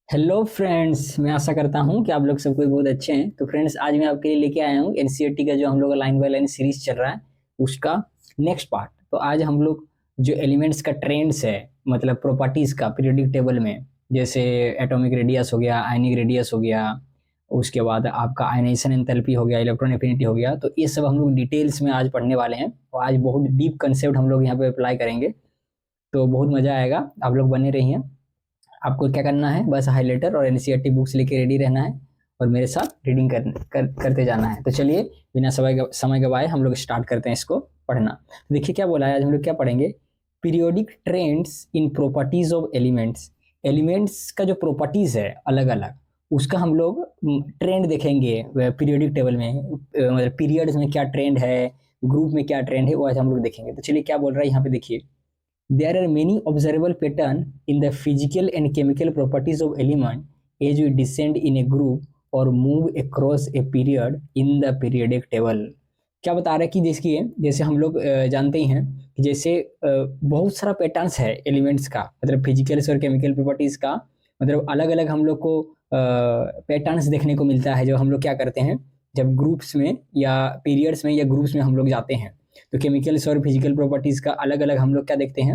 Hello friends, मैं आशा करता हूँ कि आप लोग सब कोई बहुत अच्छे हैं। तो फ्रेंड्स, आज मैं आपके लिए लेके आया हूँ एनसीईआरटी का जो हम लोग का लाइन बाय लाइन सीरीज चल रहा है उसका नेक्स्ट पार्ट। तो आज हम लोग जो एलिमेंट्स का ट्रेंड्स है, मतलब प्रॉपर्टीज का पीरियोडिक टेबल में, जैसे एटॉमिक रेडियस हो गया, आयनिक रेडियस हो गया, उसके बाद आपका आयनाइजेशन एंथैल्पी हो गया, इलेक्ट्रॉन एफिनिटी हो गया, तो ये सब हम लोग डिटेल्स में आज पढ़ने वाले हैं और आज बहुत डीप कंसेप्ट हम लोग यहाँ पे अप्लाई करेंगे। तो बहुत मजा आएगा, आप लोग बने रहिए। आपको क्या करना है, बस हाइलाइटर और एनसीईआरटी बुक्स लेके रेडी रहना है और मेरे साथ रीडिंग करते जाना है। तो चलिए, बिना समय गवाए हम लोग स्टार्ट करते हैं इसको पढ़ना। तो देखिए क्या बोला है, आज हम लोग क्या पढ़ेंगे। Periodic trends in properties of elements. Elements का जो प्रॉपर्टीज है अलग अलग, उसका हम लोग ट्रेंड देखेंगे पीरियोडिक टेबल में। मतलब पीरियड्स में क्या ट्रेंड है, ग्रुप में क्या ट्रेंड है, वो आज हम लोग देखेंगे। तो चलिए क्या बोल रहा है यहाँ पे देखिए। There are many observable patterns in the physical and chemical properties of element as we descend in a group or move across a period in the periodic table। क्या बता रहा है कि जैसे हम लोग जानते ही हैं कि जैसे बहुत सारा पैटर्न्स है एलिमेंट्स का, मतलब फिजिकल और केमिकल प्रॉपर्टीज का, मतलब अलग अलग हम लोग को पैटर्न्स देखने को मिलता है। जब हम लोग क्या करते हैं, जब ग्रुप्स में या पीरियड्स में या ग्रुप्स में हम लोग जाते हैं, तो केमिकल्स और फिजिकल प्रॉपर्टीज का अलग अलग हम लोग क्या देखते हैं।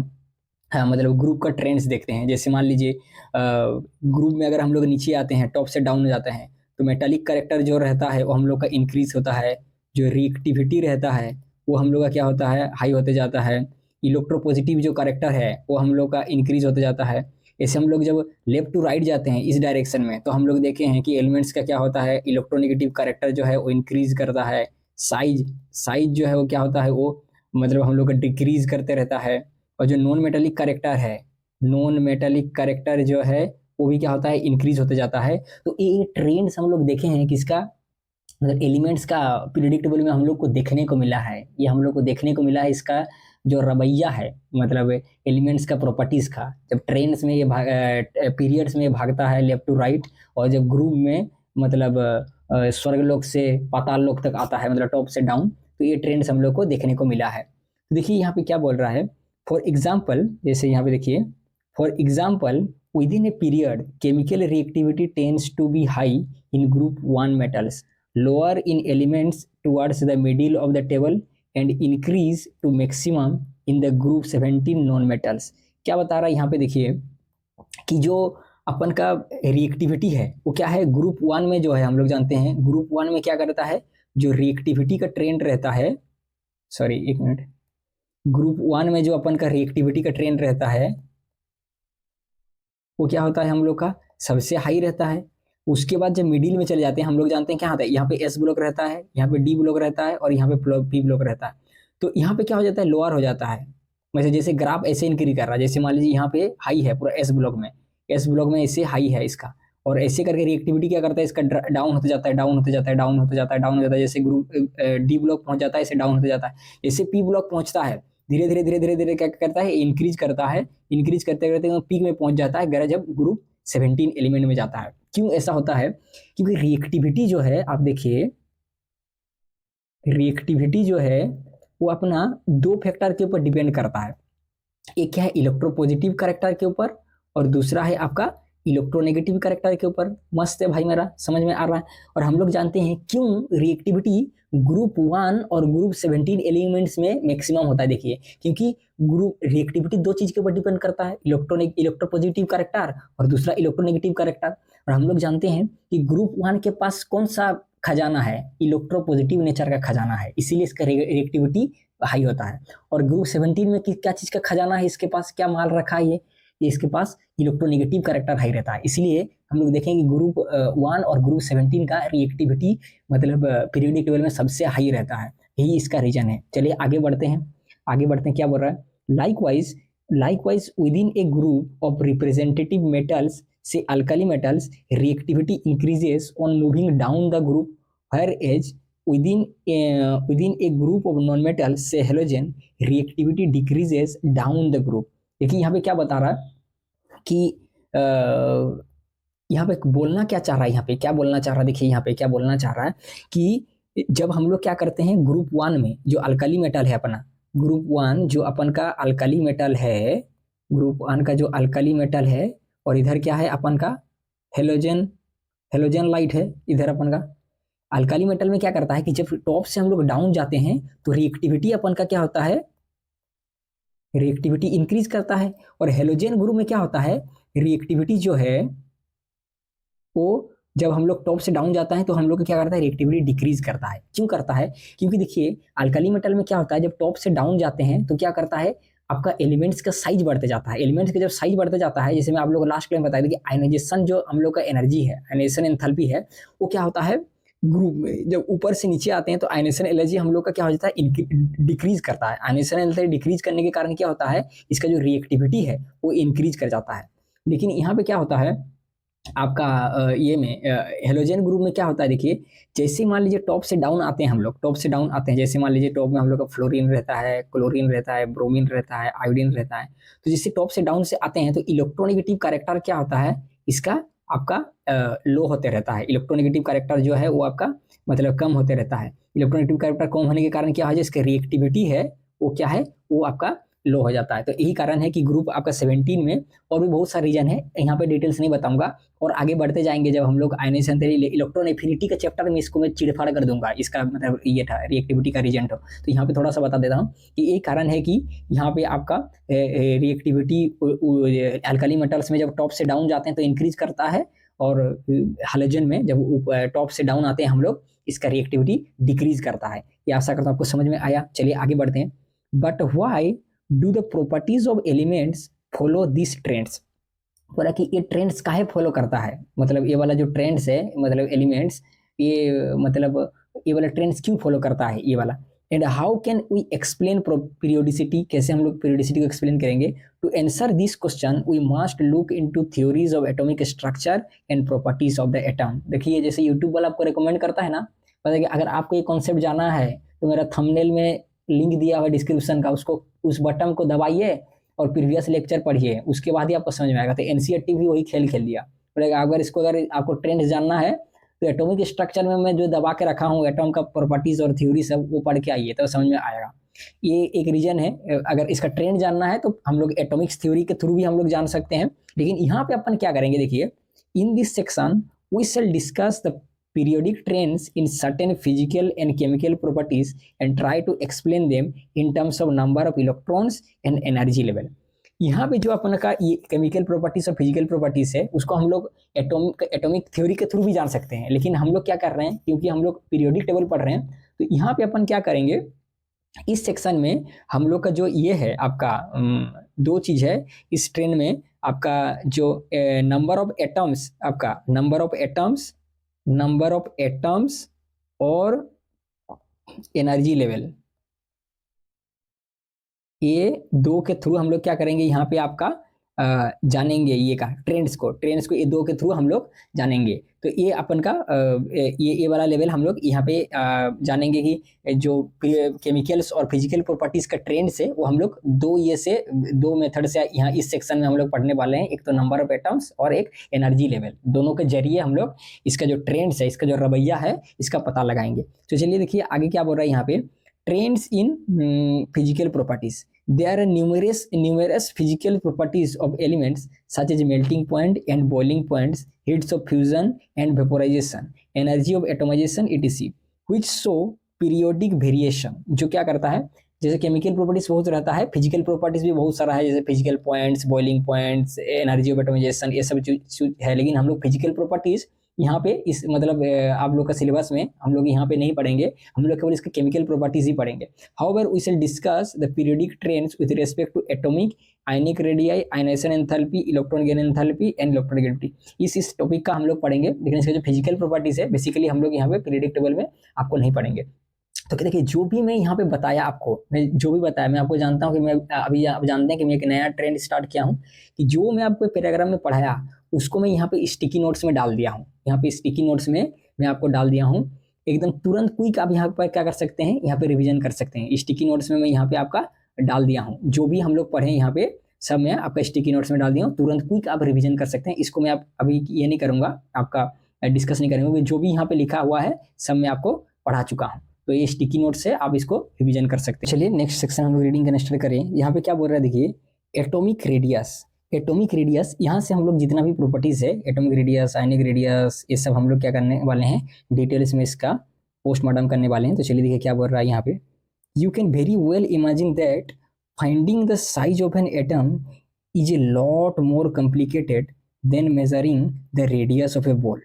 हाँ, मतलब ग्रुप का ट्रेंड्स देखते हैं। जैसे मान लीजिए ग्रुप में अगर हम लोग नीचे आते हैं, टॉप से डाउन हो जाते हैं, तो मेटालिक करेक्टर जो रहता है वो हम लोग का इंक्रीज होता है। जो रिएक्टिविटी रहता है वो हम लोग का क्या होता है, हाई होते जाता है। इलेक्ट्रोपॉजिटिव जो करेक्टर है वो हम लोग का इंक्रीज होते जाता है। ऐसे हम लोग जब लेफ्ट टू राइट जाते हैं इस डायरेक्शन में, तो हम लोग देखे हैं कि एलिमेंट्स का क्या होता है, इलेक्ट्रोनेगेटिव करेक्टर जो है वो इंक्रीज करता है। साइज साइज जो है वो क्या होता है, वो मतलब हम लोग का डिक्रीज करते रहता है। और जो नॉन मेटालिक करेक्टर है, नॉन मेटालिक करेक्टर जो है वो भी क्या होता है, इंक्रीज होते जाता है। तो ये ट्रेंड्स हम लोग देखे हैं किसका, मतलब एलिमेंट्स का पीरियोडिक टेबल में हम लोग को देखने को मिला है। ये हम लोग को देखने को मिला है इसका जो रवैया है, मतलब एलिमेंट्स का प्रॉपर्टीज का। जब ट्रेंड्स में ये पीरियड्स में ये भागता है लेफ्ट टू राइट, और जब ग्रुप में मतलब स्वर्गलोक से पाताल लोक तक आता है, मतलब टॉप से डाउन, तो ये ट्रेंड्स हम लोग को देखने को मिला है। तो देखिए यहाँ पे क्या बोल रहा है। फॉर एग्जाम्पल, जैसे यहाँ पे देखिए, for example within a period chemical reactivity tends to be high in group 1 metals, lower in elements towards the middle of the table, and increase to maximum in the group 17 non metals। क्या बता रहा है यहाँ पे देखिए कि जो अपन का रिएक्टिविटी है वो क्या है, ग्रुप 1 में जो है हम लोग जानते हैं ग्रुप 1 में क्या करता है, जो रिएक्टिविटी का ट्रेंड रहता है, सॉरी एक मिनट, ग्रुप 1 में जो अपन का रिएक्टिविटी का ट्रेंड रहता है वो क्या होता है, हम लोग का सबसे हाई रहता है। उसके बाद जब मिडिल में चले जाते हैं, हम लोग जानते हैं क्या होता है, यहाँ पे एस ब्लॉक रहता है, यहाँ पे डी ब्लॉक रहता है और यहाँ पे पी ब्लॉक रहता है। तो यहाँ पे क्या हो जाता है, लोअर हो जाता है। वैसे जैसे ग्राफ ऐसे इंक्रीज कर रहा है, जैसे मान लीजिए यहाँ पे हाई है पूरा एस ब्लॉक में, एस ब्लॉक में ऐसे हाई है इसका, और ऐसे करके रिएक्टिविटी क्या करता है, इसका डाउन होते जाता है, डाउन होते जाता है, डाउन होते जाता है, डाउन हो जाता है। जैसे ग्रुप डी ब्लॉक पहुंच जाता है, ऐसे डाउन होते जाता है। जैसे पी ब्लॉक पहुंचता है, धीरे धीरे धीरे धीरे धीरे क्या करता है, इंक्रीज करता है। इंक्रीज करते करते पीक में पहुंच जाता है गरज जब ग्रुप 17 एलिमेंट में जाता है। क्यों ऐसा होता है, क्योंकि रिएक्टिविटी जो है, आप देखिए रिएक्टिविटी जो है वो अपना दो फैक्टर के ऊपर डिपेंड करता है। एक क्या है, इलेक्ट्रोपॉजिटिव करेक्टर के ऊपर, और दूसरा है आपका इलेक्ट्रोनेगेटिव करेक्टर के ऊपर। मस्त है भाई, मेरा समझ में आ रहा है। और हम लोग जानते हैं क्यों रिएक्टिविटी ग्रुप 1 और ग्रुप 17 एलिमेंट्स में मैक्सिमम होता है। देखिए, क्योंकि ग्रुप रिएक्टिविटी दो चीज के ऊपर डिपेंड करता है, इलेक्ट्रोपॉजिटिव करेक्टर और दूसरा इलेक्ट्रोनेगेटिव करेक्टर। और हम लोग जानते हैं कि ग्रुप 1 के पास कौन सा खजाना है, इलेक्ट्रोपॉजिटिव नेचर का खजाना है, इसीलिए इसका रिएक्टिविटी हाई होता है। और ग्रुप 17 में क्या चीज का खजाना है, इसके पास क्या माल रखा है, ये इसके पास इलेक्ट्रोनेगेटिव करेक्टर हाई रहता है। इसलिए हम लोग देखेंगे ग्रुप 1 और ग्रुप 17 का रिएक्टिविटी मतलब पीरियोडिक टेबल में सबसे हाई रहता है। यही इसका रीजन है। चलिए आगे बढ़ते हैं, आगे बढ़ते हैं। क्या बोल रहा है, likewise within a group of representative metals से alkali metals reactivity increases on moving down the group, हर एज within a group of non-metals say halogen reactivity decreases down the group। देखिए यहाँ पे क्या बता रहा है कि यहाँ पे बोलना क्या चाह रहा है, यहाँ पे क्या बोलना चाह रहा है, देखिए यहाँ पे क्या बोलना चाह रहा है कि जब हम लोग क्या करते हैं ग्रुप 1 में जो अल्कली मेटल है अपना, ग्रुप 1 जो अपन का अल्कली मेटल है, ग्रुप 1 का जो अल्कली मेटल है, और इधर क्या है अपन का हेलोजन, हेलोजन लाइट है इधर अपन का। अल्काली मेटल में क्या करता है कि जब टॉप से हम लोग डाउन जाते हैं तो रिएक्टिविटी अपन का क्या होता है, रिएक्टिविटी इंक्रीज करता है। और हेलोजन ग्रुप में क्या होता है, रिएक्टिविटी जो है वो जब हम लोग टॉप से डाउन जाता है तो हम लोग क्या करता है, रिएक्टिविटी डिक्रीज करता है। क्यों करता है, क्योंकि देखिए अल्काली मेटल में क्या होता है, जब टॉप से डाउन जाते हैं तो क्या करता है, आपका एलिमेंट्स का साइज बढ़ते जाता है। एलिमेंट्स का जब साइज बढ़ते जाता है, जैसे मैं आप लोग को लास्ट क्लास में बताया था कि आयनाइजेशन जो हम लोग का एनर्जी है, आयनाइजेशन एंथैल्पी है, वो क्या होता है ग्रुप में जब ऊपर से नीचे आते हैं तो आयनाइजेशन एनर्जी हम लोग का क्या हो जाता है, डिक्रीज करता है। आयनाइजेशन एनर्जी डिक्रीज करने के कारण क्या होता है, इसका जो रिएक्टिविटी है वो इंक्रीज कर जाता है। लेकिन यहाँ पे क्या होता है आपका ये में हेलोजन ग्रुप में क्या होता है, देखिए जैसे मान लीजिए टॉप से डाउन आते हैं हम लोग, टॉप से डाउन आते हैं, जैसे मान लीजिए टॉप में हम लोग का फ्लोरीन रहता है, क्लोरीन रहता है, ब्रोमीन रहता है, आयोडीन रहता है। तो जैसे टॉप से डाउन से आते हैं तो इलेक्ट्रोनेगेटिव कैरेक्टर क्या होता है इसका, आपका लो होते रहता है। इलेक्ट्रोनेगेटिव कैरेक्टर जो है वो आपका मतलब कम होते रहता है। इलेक्ट्रोनेगेटिव कैरेक्टर कम होने के कारण क्या है, जिसकी रिएक्टिविटी है वो क्या है, वो आपका लो हो जाता है। तो यही कारण है कि ग्रुप आपका 17 में, और भी बहुत सारे रीजन है, यहाँ पे डिटेल्स नहीं बताऊंगा। और आगे बढ़ते जाएंगे जब हम लोग आयनाइजेशन थ्योरी इलेक्ट्रॉन एफिनिटी का चैप्टर में इसको मैं चिड़फाड़ कर दूंगा, इसका मतलब ये था रिएक्टिविटी का रीजन। तो यहाँ पे थोड़ा सा बता देता हूँ कि ये कारण है कि यहाँ पे आपका रिएक्टिविटी अल्काली मेटल्स में जब टॉप से डाउन जाते हैं तो इंक्रीज करता है, और हाइड्रोजन में जब टॉप से डाउन आते हैं हम लोग इसका रिएक्टिविटी डिक्रीज करता है। ये आशा करता हूँ आपको समझ में आया। चलिए आगे बढ़ते हैं। But why do the properties of elements follow this trends, बोला कि ये ट्रेंड्स काहे फॉलो करता है, मतलब ये वाला जो ट्रेंड्स है, मतलब एलिमेंट्स, ये मतलब ये वाला ट्रेंड्स क्यों फॉलो करता है ये वाला। And how can we explain periodicity, कैसे हम लोग पीरियोडिसिटी को एक्सप्लेन करेंगे। To answer this question we must look into theories of atomic structure and properties of the atom. देखिए जैसे यूट्यूब वाला आपको रिकमेंड करता है ना, पता है कि अगर आपको ये कॉन्सेप्ट जाना है तो मेरा थंबनेल में लिंक दिया हुआ डिस्क्रिप्शन का, उसको उस बटन को दबाइए और प्रीवियस लेक्चर पढ़िए, उसके बाद ही आपको समझ में आएगा। तो एनसीईआरटी भी वही खेल खेल दिया। अगर इसको अगर आपको ट्रेंड जानना है तो एटॉमिक स्ट्रक्चर में मैं जो दबा के रखा हूँ एटॉम का प्रॉपर्टीज और थ्योरी सब, वो पढ़ के आइए तो समझ में आएगा। ये एक रीजन है। अगर इसका ट्रेंड जानना है तो हम लोग एटॉमिक्स थ्योरी के थ्रू भी हम लोग जान सकते हैं। लेकिन यहाँ पे अपन क्या करेंगे, देखिए in this section we shall discuss the periodic trends in certain physical and chemical properties and try to explain them in terms of number of electrons and energy level। यहाँ पे जो अपन का ये केमिकल प्रॉपर्टीज और physical properties है उसको हम लोग एटॉमिक थ्योरी के थ्रू भी जान सकते हैं। लेकिन हम लोग क्या कर रहे हैं, क्योंकि हम लोग पीरियोडिक टेबल पढ़ रहे हैं, तो यहाँ पे अपन क्या करेंगे, इस सेक्शन में हम लोग का जो ये है आपका दो चीज है इस ट्रेंड में, आपका जो नंबर ऑफ एटम्स, आपका number of atoms, number of atoms और एनर्जी लेवल, ये दो के थ्रू हम लोग क्या करेंगे, यहाँ पे आपका जानेंगे ये का ट्रेंड्स को ये दो के थ्रू हम लोग जानेंगे। तो ये अपन का ये वाला लेवल हम लोग यहाँ पे जानेंगे कि जो केमिकल्स और फिजिकल प्रॉपर्टीज का ट्रेंड्स है वो हम लोग दो मेथड से यहाँ इस सेक्शन में हम लोग पढ़ने वाले हैं। एक तो नंबर ऑफ एटम्स और एक एनर्जी लेवल, दोनों के जरिए हम लोग इसका जो ट्रेंड्स है, इसका जो रवैया है, इसका पता लगाएंगे। तो चलिए देखिए आगे क्या बोल रहा है यहाँ पे, trends in physical properties. There are numerous physical properties of elements such as melting point and boiling points, heats of fusion and vaporization, energy of atomization etc. which show periodic variation। जो क्या करता है, जैसे chemical properties बहुत रहता है, physical properties भी बहुत सारा है, जैसे physical points, boiling points, energy of atomization, ये सब है। लेकिन हम लोग फिजिकल प्रॉपर्टीज यहाँ पे इस मतलब आप लोग का सिलेबस में हम लोग यहाँ पे नहीं पढ़ेंगे, हम लोग केवल इसके केमिकल प्रॉपर्टीज ही पढ़ेंगे। However we shall discuss the periodic trends with respect to atomic, ionic radii, ionisation enthalpy, electron gain enthalpy and electronegativity. इस टॉपिक का हम लोग पढ़ेंगे। लेकिन इसके जो फिजिकल प्रॉपर्टीज है बेसिकली हम लोग यहाँ पे पीरियोडिक टेबल में आपको नहीं पढ़ेंगे। तो देखिए जो भी मैं यहाँ पे बताया आपको, मैं जो भी बताया, मैं आपको जानता हूँ कि मैं अभी आप जानते हैं कि मैं एक नया ट्रेंड स्टार्ट किया हूँ कि जो मैं आपको पैराग्राफ में पढ़ाया उसको मैं यहाँ पे स्टिकी नोट्स में डाल दिया हूँ। यहाँ पे स्टिकी नोट्स में मैं आपको डाल दिया हूँ एकदम तुरंत क्विक। आप यहाँ पर क्या कर सकते हैं, यहाँ पे रिविजन कर सकते हैं। स्टिकी नोट्स में मैं यहाँ पे आपका डाल दिया हूँ, जो भी हम लोग पढ़े यहाँ पे सब मैं आपका स्टिकी नोट्स में डाल दिया हूँ। तुरंत क्विक आप रिविजन कर सकते हैं। इसको मैं आप अभी ये नहीं करूँगा, आपका डिस्कस नहीं करेंगे, जो भी यहाँ पे लिखा हुआ है सब मैं आपको पढ़ा चुका हूँ। तो ये स्टिकी नोट से आप इसको रिवीजन कर सकते हैं। चलिए नेक्स्ट सेक्शन हम लोग रीडिंग करना स्टार्ट करें। यहाँ पे क्या बोल रहा है देखिए, एटॉमिक रेडियस। एटॉमिक रेडियस, यहाँ से हम लोग जितना भी प्रॉपर्टीज है एटॉमिक रेडियस, आयनिक रेडियस, ये सब हम लोग क्या करने वाले हैं, डिटेल्स में इसका पोस्टमार्टम करने वाले हैं। तो चलिए देखिए क्या बोल रहा है यहाँ पे, you can very well imagine that finding the size of an atom is a lot more complicated than measuring the radius of a ball.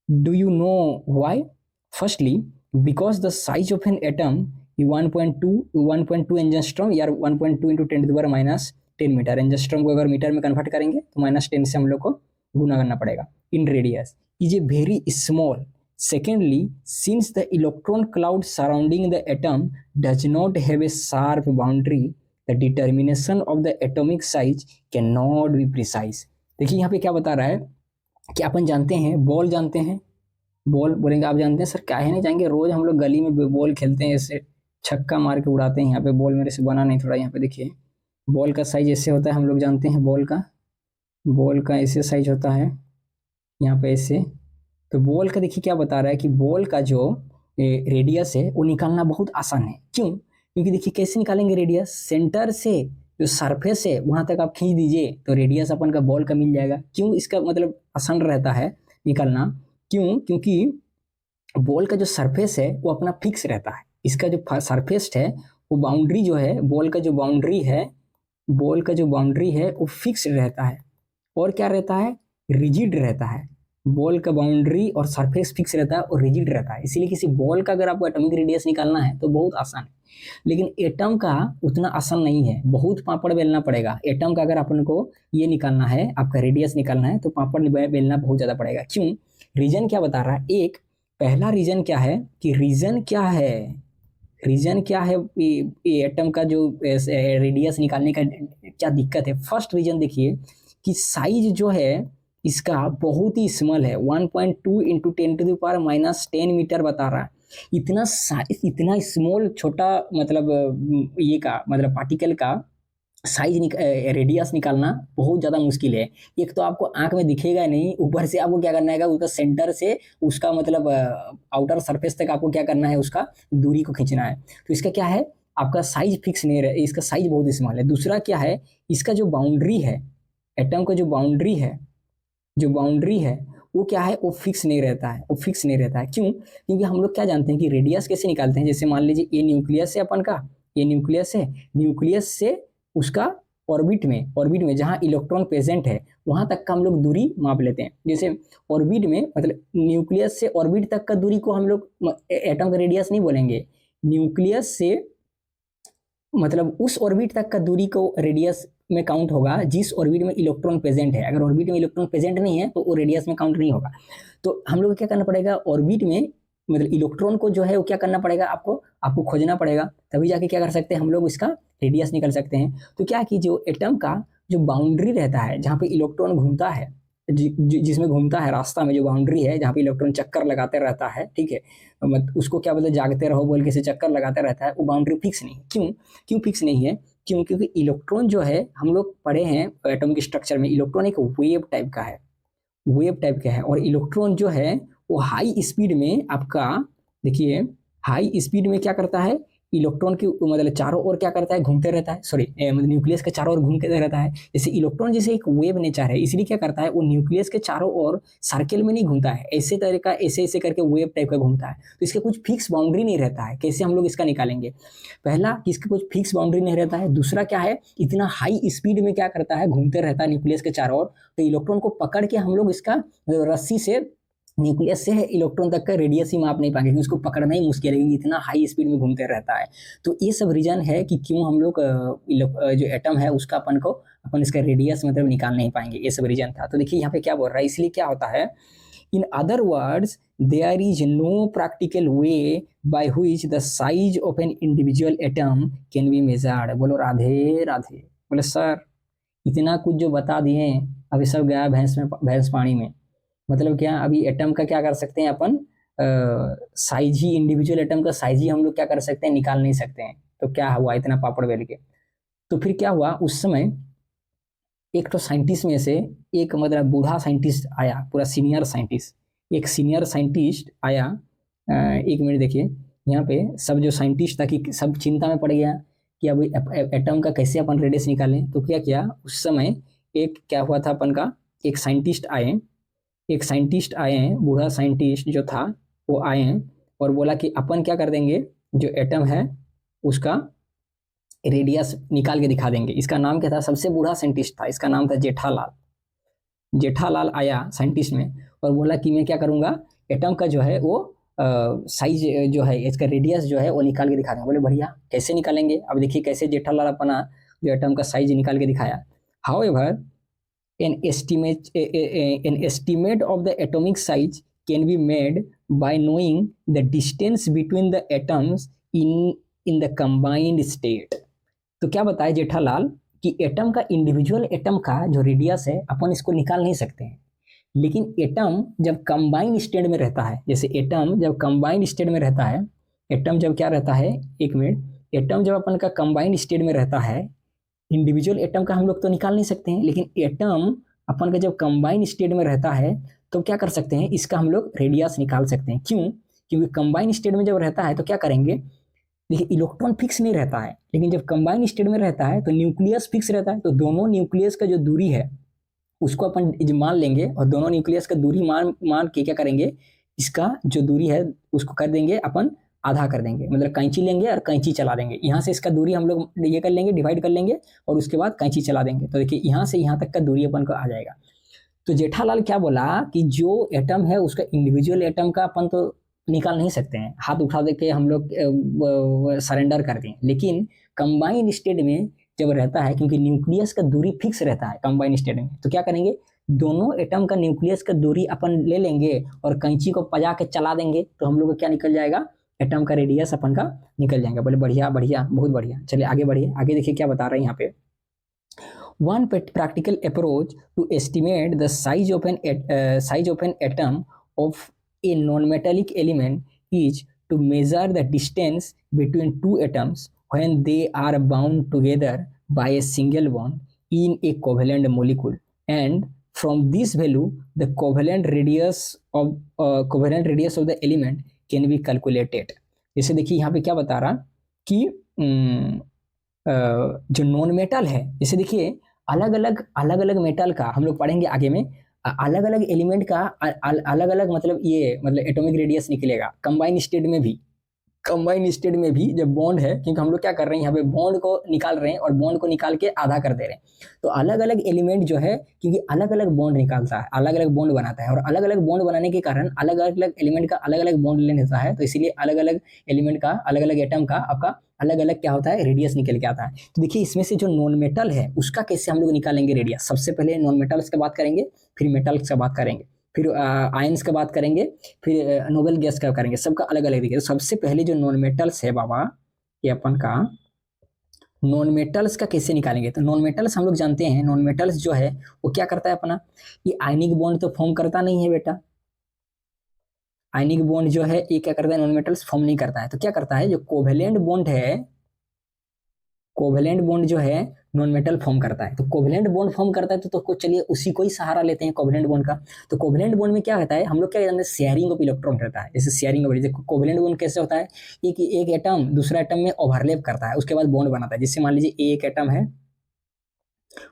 Do you know why? Firstly, because the size of an atom is 1.2 angstrom या 1.2 into 10 to the power minus 10 metre. Angstrom को अगर metre में convert करेंगे तो -10 से हम लोग को गुना करना पड़ेगा। इन radius is a very small. Secondly, since the electron cloud surrounding the atom does not have a sharp boundary, the determination of the atomic size cannot be precise। देखिए यहाँ पे क्या बता रहा है कि अपन जानते हैं, बॉल जानते हैं, बॉल बोलेंगे आप जानते हैं सर क्या है, नहीं जाएंगे, रोज हम लोग गली में बॉल खेलते हैं, ऐसे छक्का मार के उड़ाते हैं। यहाँ पे बॉल मेरे से बना नहीं, थोड़ा यहाँ पे देखिए, बॉल का साइज ऐसे होता है, हम लोग जानते हैं बॉल का ऐसे साइज होता है, यहाँ पे ऐसे। तो बॉल का देखिए क्या बता रहा है कि बॉल का जो रेडियस है वो निकालना बहुत आसान है। क्यों? क्योंकि देखिए कैसे निकालेंगे रेडियस, सेंटर से जो सरफेस है वहां तक आप खींच दीजिए तो रेडियस अपन का बॉल का मिल जाएगा। क्यों इसका मतलब आसान रहता है निकालना? क्यों? क्योंकि बॉल का जो सरफेस है वो अपना फिक्स रहता है। इसका जो सरफेस है वो बाउंड्री जो है, बॉल का जो बाउंड्री है वो फिक्स रहता है। और क्या रहता है? रिजिड रहता है। बॉल का बाउंड्री और सरफेस फिक्स रहता है और रिजिड रहता है। इसीलिए किसी बॉल का अगर आपको एटॉमिक रेडियस निकालना है तो बहुत आसान है, लेकिन एटम का उतना आसान नहीं है, बहुत पापड़ बेलना पड़ेगा। एटम का अगर अपन को ये निकालना है, आपका रेडियस निकालना है, तो पापड़ बेलना बहुत ज़्यादा पड़ेगा। क्यों? रीजन क्या बता रहा है? एक पहला रीजन क्या है कि रीजन क्या है एटम का जो रेडियस निकालने का क्या दिक्कत है। फर्स्ट रीजन देखिए कि साइज जो है इसका बहुत ही स्मॉल है, 1.2 into 10 to the power -10 metre बता रहा है। इतना स्मॉल छोटा मतलब ये का मतलब पार्टिकल का साइज रेडियस निकालना बहुत ज़्यादा मुश्किल है। एक तो आपको आंख में दिखेगा नहीं, ऊपर से आपको क्या करना है, उसका सेंटर से उसका मतलब आउटर सरफेस तक आपको क्या करना है, उसका दूरी को खींचना है। तो इसका क्या है, आपका साइज फिक्स नहीं रहे, इसका साइज बहुत स्मॉल है। दूसरा क्या है, इसका जो बाउंड्री है, एटम का जो बाउंड्री है वो क्या है, वो फिक्स नहीं रहता है। क्यों? क्योंकि हम लोग क्या जानते हैं कि रेडियस कैसे निकालते हैं। जैसे मान लीजिए ये न्यूक्लियस है अपन का, न्यूक्लियस से उसका ऑर्बिट में जहाँ इलेक्ट्रॉन प्रेजेंट है वहां तक का हम लोग दूरी माप लेते हैं। जैसे ऑर्बिट में मतलब न्यूक्लियस से ऑर्बिट तक का दूरी को हम लोग एटम का रेडियस नहीं बोलेंगे, न्यूक्लियस से मतलब उस ऑर्बिट तक का दूरी को रेडियस में काउंट होगा जिस ऑर्बिट में इलेक्ट्रॉन प्रेजेंट है। अगर ऑर्बिट में इलेक्ट्रॉन प्रेजेंट नहीं है तो वो रेडियस में काउंट नहीं होगा। तो हम लोग क्या करना पड़ेगा, ऑर्बिट में मतलब इलेक्ट्रॉन को जो है वो क्या करना पड़ेगा, आपको खोजना पड़ेगा, तभी जाके क्या कर सकते हैं हम लोग इसका रेडियस निकल सकते हैं। तो क्या कि जो एटम का जो बाउंड्री रहता है, जहाँ पे इलेक्ट्रॉन घूमता है, जिसमें घूमता है रास्ता में जो बाउंड्री है, जहाँ पे इलेक्ट्रॉन चक्कर लगाते रहता है, ठीक है, उसको क्या बोलते, जागते रहो बोल के से चक्कर लगाते रहता है, वो बाउंड्री फिक्स नहीं। क्यों फिक्स नहीं है? क्योंकि इलेक्ट्रॉन जो है, हम लोग पढ़े हैं एटॉमिक स्ट्रक्चर में, इलेक्ट्रॉन एक वेव टाइप का है और इलेक्ट्रॉन जो है वो हाई स्पीड में आपका देखिए हाई स्पीड में क्या करता है, इलेक्ट्रॉन की मतलब चारों ओर क्या करता है, घूमते रहता है, मतलब न्यूक्लियस के चारों ओर घूमते रहता है। जैसे इलेक्ट्रॉन जैसे एक वेव नेचर है, इसलिए क्या करता है, वो न्यूक्लियस के चारों ओर सर्किल में नहीं घूमता है, ऐसे तरीका ऐसे करके वेव टाइप का घूमता है। तो इसका कुछ फिक्स बाउंड्री नहीं रहता है। कैसे हम लोग इसका निकालेंगे? पहला कि इसका कुछ फिक्स बाउंड्री नहीं रहता है। दूसरा क्या है, इतना हाई स्पीड में क्या करता है, घूमते रहता है न्यूक्लियस के चारों ओर, तो इलेक्ट्रॉन को पकड़ के हम लोग इसका रस्सी से न्यूक्लियस से इलेक्ट्रॉन तक का रेडियस ही माप नहीं पाएंगे, क्योंकि उसको पकड़ना ही मुश्किल है, इतना हाई स्पीड में घूमते रहता है। तो ये सब रीजन है कि क्यों हम लोग जो एटम है उसका अपन इसका रेडियस मतलब निकाल नहीं पाएंगे, ये सब रीजन था। तो देखिए यहाँ पे क्या बोल रहा है, इसलिए क्या होता है, in other words there is no practical way by which the size of an individual atom can be measured. बोलो राधे राधे। बोले सर इतना कुछ जो बता दिए, अभी सब गया भैंस पानी में। मतलब क्या, अभी एटम का क्या कर सकते हैं अपन, साइज ही, इंडिविजुअल एटम का साइज ही हम लोग क्या कर सकते हैं, निकाल नहीं सकते हैं। तो क्या हुआ, इतना पापड़ बेल के? तो फिर क्या हुआ, उस समय एक तो साइंटिस्ट में से एक मतलब बूढ़ा साइंटिस्ट आया, पूरा सीनियर साइंटिस्ट आया। एक मिनट देखिए, यहाँ पे सब जो साइंटिस्ट था कि सब चिंता में पड़ गया कि अब एटम का कैसे अपन रेडियस निकालें। तो क्या किया, उस समय एक क्या हुआ था अपन का, एक साइंटिस्ट आए हैं, बूढ़ा साइंटिस्ट जो था वो आए हैं और बोला कि अपन क्या कर देंगे, जो एटम है उसका रेडियस निकाल के दिखा देंगे। इसका नाम क्या था, सबसे बूढ़ा साइंटिस्ट था, इसका नाम था जेठालाल आया साइंटिस्ट में और बोला कि मैं क्या करूंगा, एटम का जो है वो साइज जो है, इसका रेडियस जो है वो निकाल के दिखा देंगे। बोले बढ़िया, कैसे निकालेंगे, अब देखिए कैसे जेठालाल अपना जो एटम का साइज निकाल के दिखाया। However an estimate of the atomic size can be made by knowing the distance between the atoms in the combined state। तो क्या बताया जेठालाल कि एटम का, इंडिविजुअल एटम का जो रेडियस है अपन इसको निकाल नहीं सकते हैं, लेकिन एटम जब कंबाइंड स्टेट में रहता है, जैसे एटम जब कंबाइंड स्टेट में रहता है, एटम जब क्या रहता है, एक मिनट, एटम जब अपन का कंबाइंड स्टेट में रहता है, इंडिविजुअल एटम का हम लोग तो निकाल नहीं सकते हैं, लेकिन एटम अपन का जब कंबाइंड स्टेट में रहता है तो क्या कर सकते हैं, इसका हम लोग रेडियस निकाल सकते हैं। क्यों, क्योंकि कंबाइंड स्टेट में जब रहता है तो क्या करेंगे, देखिए इलेक्ट्रॉन फिक्स नहीं रहता है, लेकिन जब कंबाइंड स्टेट में रहता है तो न्यूक्लियस फिक्स रहता है। तो दोनों न्यूक्लियस का जो दूरी है उसको अपन मान लेंगे और दोनों न्यूक्लियस का दूरी मान के क्या करेंगे, इसका जो दूरी है उसको कर देंगे अपन आधा कर देंगे, मतलब कैंची लेंगे और कैंची चला देंगे, यहाँ से इसका दूरी हम लोग ये कर लेंगे, डिवाइड कर लेंगे और उसके बाद कैंची चला देंगे। तो देखिए यहाँ से यहाँ तक का दूरी अपन को आ जाएगा। तो जेठालाल क्या बोला कि जो एटम है उसका इंडिविजुअल एटम का अपन तो निकाल नहीं सकते हैं, हाथ उठा दे के हम लोग सरेंडर कर दें, लेकिन कंबाइंड स्टेट में जब रहता है, क्योंकि न्यूक्लियस का दूरी फिक्स रहता है कंबाइंड स्टेट में, तो क्या करेंगे, दोनों एटम का न्यूक्लियस का दूरी अपन ले लेंगे और कैंची को पजा के चला देंगे, तो हम लोग को क्या निकल जाएगा, एटम का रेडियस अपन का निकल जाएगा। बोले बढ़िया बढ़िया, बहुत बढ़िया, चलिए आगे बढ़िए, आगे देखिए क्या बता रहे हैं यहाँ पे। One practical approach to estimate the size of an atom of a non-metallic element is to measure the distance between two atoms when they are bound together by a single bond in a covalent molecule, and from this value the covalent radius of the element can be calculated। जैसे देखिए यहाँ पे क्या बता रहा कि जो non metal है, जैसे देखिए अलग अलग मेटल का हम लोग पढ़ेंगे आगे में, अलग अलग एलिमेंट का अलग अलग मतलब ये मतलब एटॉमिक रेडियस निकलेगा। कंबाइन स्टेट में भी जब बॉन्ड है, क्योंकि हम लोग क्या कर रहे हैं यहाँ पे बॉन्ड को निकाल रहे हैं और बॉन्ड को निकाल के आधा कर दे रहे हैं, तो अलग अलग एलिमेंट जो है, क्योंकि अलग अलग बॉन्ड निकालता है, अलग अलग बॉन्ड बनाता है, और अलग अलग बॉन्ड बनाने के कारण अलग अलग एलिमेंट का अलग अलग बॉन्ड लेता है, तो इसीलिए अलग अलग एलिमेंट का, अलग अलग एटम का आपका अलग अलग क्या होता है, रेडियस निकल के आता है। तो देखिए इसमें से जो नॉन मेटल है उसका कैसे हम लोग निकालेंगे रेडियस, सबसे पहले नॉन मेटल्स की बात करेंगे, फिर मेटल्स का बात करेंगे, फिर आयंस का बात करेंगे, फिर नोबेल गैस का करेंगे, सबका अलग अलग देखिए। तो सबसे पहले जो नॉन मेटल्स है बाबा, ये अपन का नॉन मेटल्स का कैसे निकालेंगे, तो नॉन मेटल्स हम लोग जानते हैं, नॉन मेटल्स जो है वो क्या करता है अपना, ये आयनिक बॉन्ड तो फॉर्म करता नहीं है बेटा, आयनिक बॉन्ड जो है ये क्या करता है, नॉन मेटल्स फॉर्म नहीं करता है, तो क्या करता है, जो कोवेलेंट बॉन्ड है, कोवेलेंट बॉन्ड जो है नॉन मेटल फॉर्म करता है। तो कोवेलेंट बॉन्ड फॉर्म करता है तो चलिए उसी को ही सहारा लेते हैं कोवेलेंट बॉन्ड का। तो कोवेलेंट बॉन्ड में क्या होता है, हम लोग क्या जानते हैं, शेयरिंग ऑफ इलेक्ट्रॉन रहता है, जैसे शेयरिंग ऑफ, कोवेलेंट बॉन्ड कैसे होता है, एक एटम दूसरा एटम में ओवरलैप करता है, उसके बाद बॉन्ड बनाता है, जिससे मान लीजिए ए एक एटम है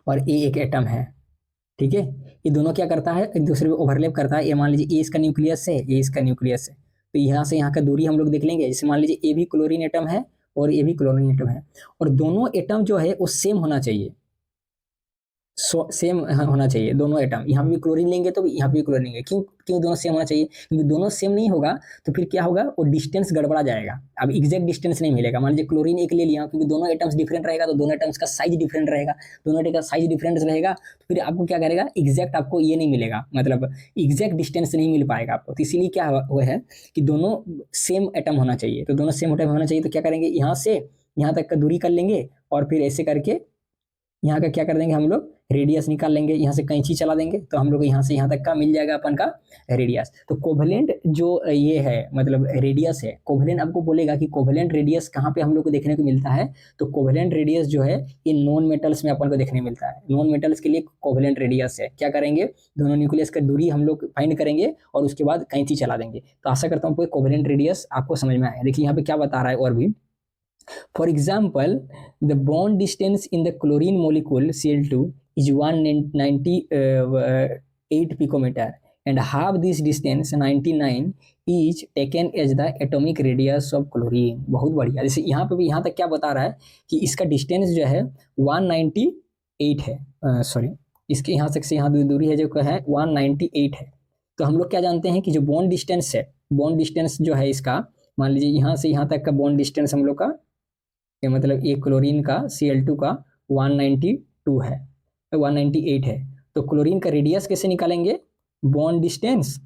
और ए एक एटम है, ठीक है, ये दोनों क्या करता है, एक दूसरे में ओवरलैप करता है। ये मान लीजिए ए इसका न्यूक्लियस है, ये इसका न्यूक्लियस है, तो यहाँ से यहाँ का दूरी हम लोग देख लेंगे, जैसे मान लीजिए ए भी क्लोरीन एटम है और ये भी क्लोरीन एटम है, और दोनों एटम जो है वो सेम होना चाहिए, सेम होना चाहिए दोनों एटम, यहाँ पे भी क्लोरीन लेंगे तो यहाँ पे भी क्लोरीन लेंगे, क्यों दोनों सेम होना चाहिए, क्योंकि दोनों सेम नहीं होगा तो फिर क्या होगा, वो डिस्टेंस गड़बड़ा जाएगा, अब एग्जैक्ट डिस्टेंस नहीं मिलेगा। मान लीजिए क्लोरीन एक ले लिया, क्योंकि दोनों एटम्स डिफरेंट रहेगा तो दोनों एटम्स का साइज डिफरेंट रहेगा, दोनों एटम का साइज डिफरेंट रहेगा, तो फिर आपको क्या करेगा, एग्जैक्ट आपको ये नहीं मिलेगा, मतलब एग्जैक्ट डिस्टेंस नहीं मिल पाएगा आपको। तो इसीलिए क्या हुआ है कि दोनों सेम एटम होना चाहिए, तो दोनों सेम एटम होना चाहिए, तो क्या करेंगे, यहाँ से यहाँ तक का दूरी कर लेंगे और फिर ऐसे करके यहाँ का क्या कर देंगे, हम लोग रेडियस निकाल लेंगे, यहाँ से कैंची चला देंगे तो हम लोग यहाँ से यहाँ तक का मिल जाएगा अपन का रेडियस। तो कोवेलेंट जो ये है मतलब रेडियस है, कोवेलेंट आपको बोलेगा कि कोवेलेंट रेडियस कहाँ पे हम लोग को देखने को मिलता है, तो कोवेलेंट रेडियस जो है ये नॉन मेटल्स में अपन को देखने मिलता है, नॉन मेटल्स के लिए कोवेलेंट रेडियस है। क्या करेंगे, दोनों न्यूक्लियस का दूरी हम लोग फाइंड करेंगे और उसके बाद कैंची चला देंगे। तो आशा करता हूँ कोवेलेंट रेडियस आपको समझ में आया। देखिए यहाँ पे क्या बता रहा है और भी, For example, the bond distance in the chlorine molecule Cl2 is 198 picometer and half this distance 99 is taken as the atomic radius of chlorine। बहुत बढ़िया। जैसे यहाँ पे भी यहाँ तक क्या बता रहा है कि इसका डिस्टेंस जो है 198 है, सॉरी इसके यहाँ तक से यहाँ दूरी है जो है 198 है। तो हम लोग क्या जानते हैं कि जो बॉन्ड डिस्टेंस है, बॉन्ड डिस्टेंस जो है इसका, मान लीजिए यहाँ से यहाँ तक का बॉन्ड डिस्टेंस हम लोग का, मतलब एक क्लोरीन का Cl2 का 192 है, 198 है। तो क्लोरीन का रेडियस कैसे निकालेंगे? बॉन्ड डिस्टेंस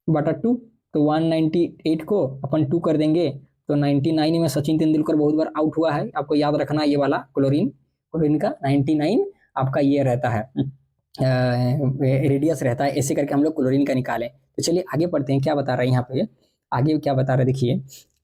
बटा 2। तो 198 को अपन 2 कर देंगे तो 99 में सचिन तेंदुलकर बहुत बार आउट हुआ है, आपको याद रखना ये वाला क्लोरीन का 99 आपका ये रहता है, रेडियस रहता है। ऐसे करके हम लोग क्लोरीन का निकालें। तो चलिए आगे पढ़ते हैं, क्या बता रहा है यहाँ पे, आगे क्या बता रहा है देखिए।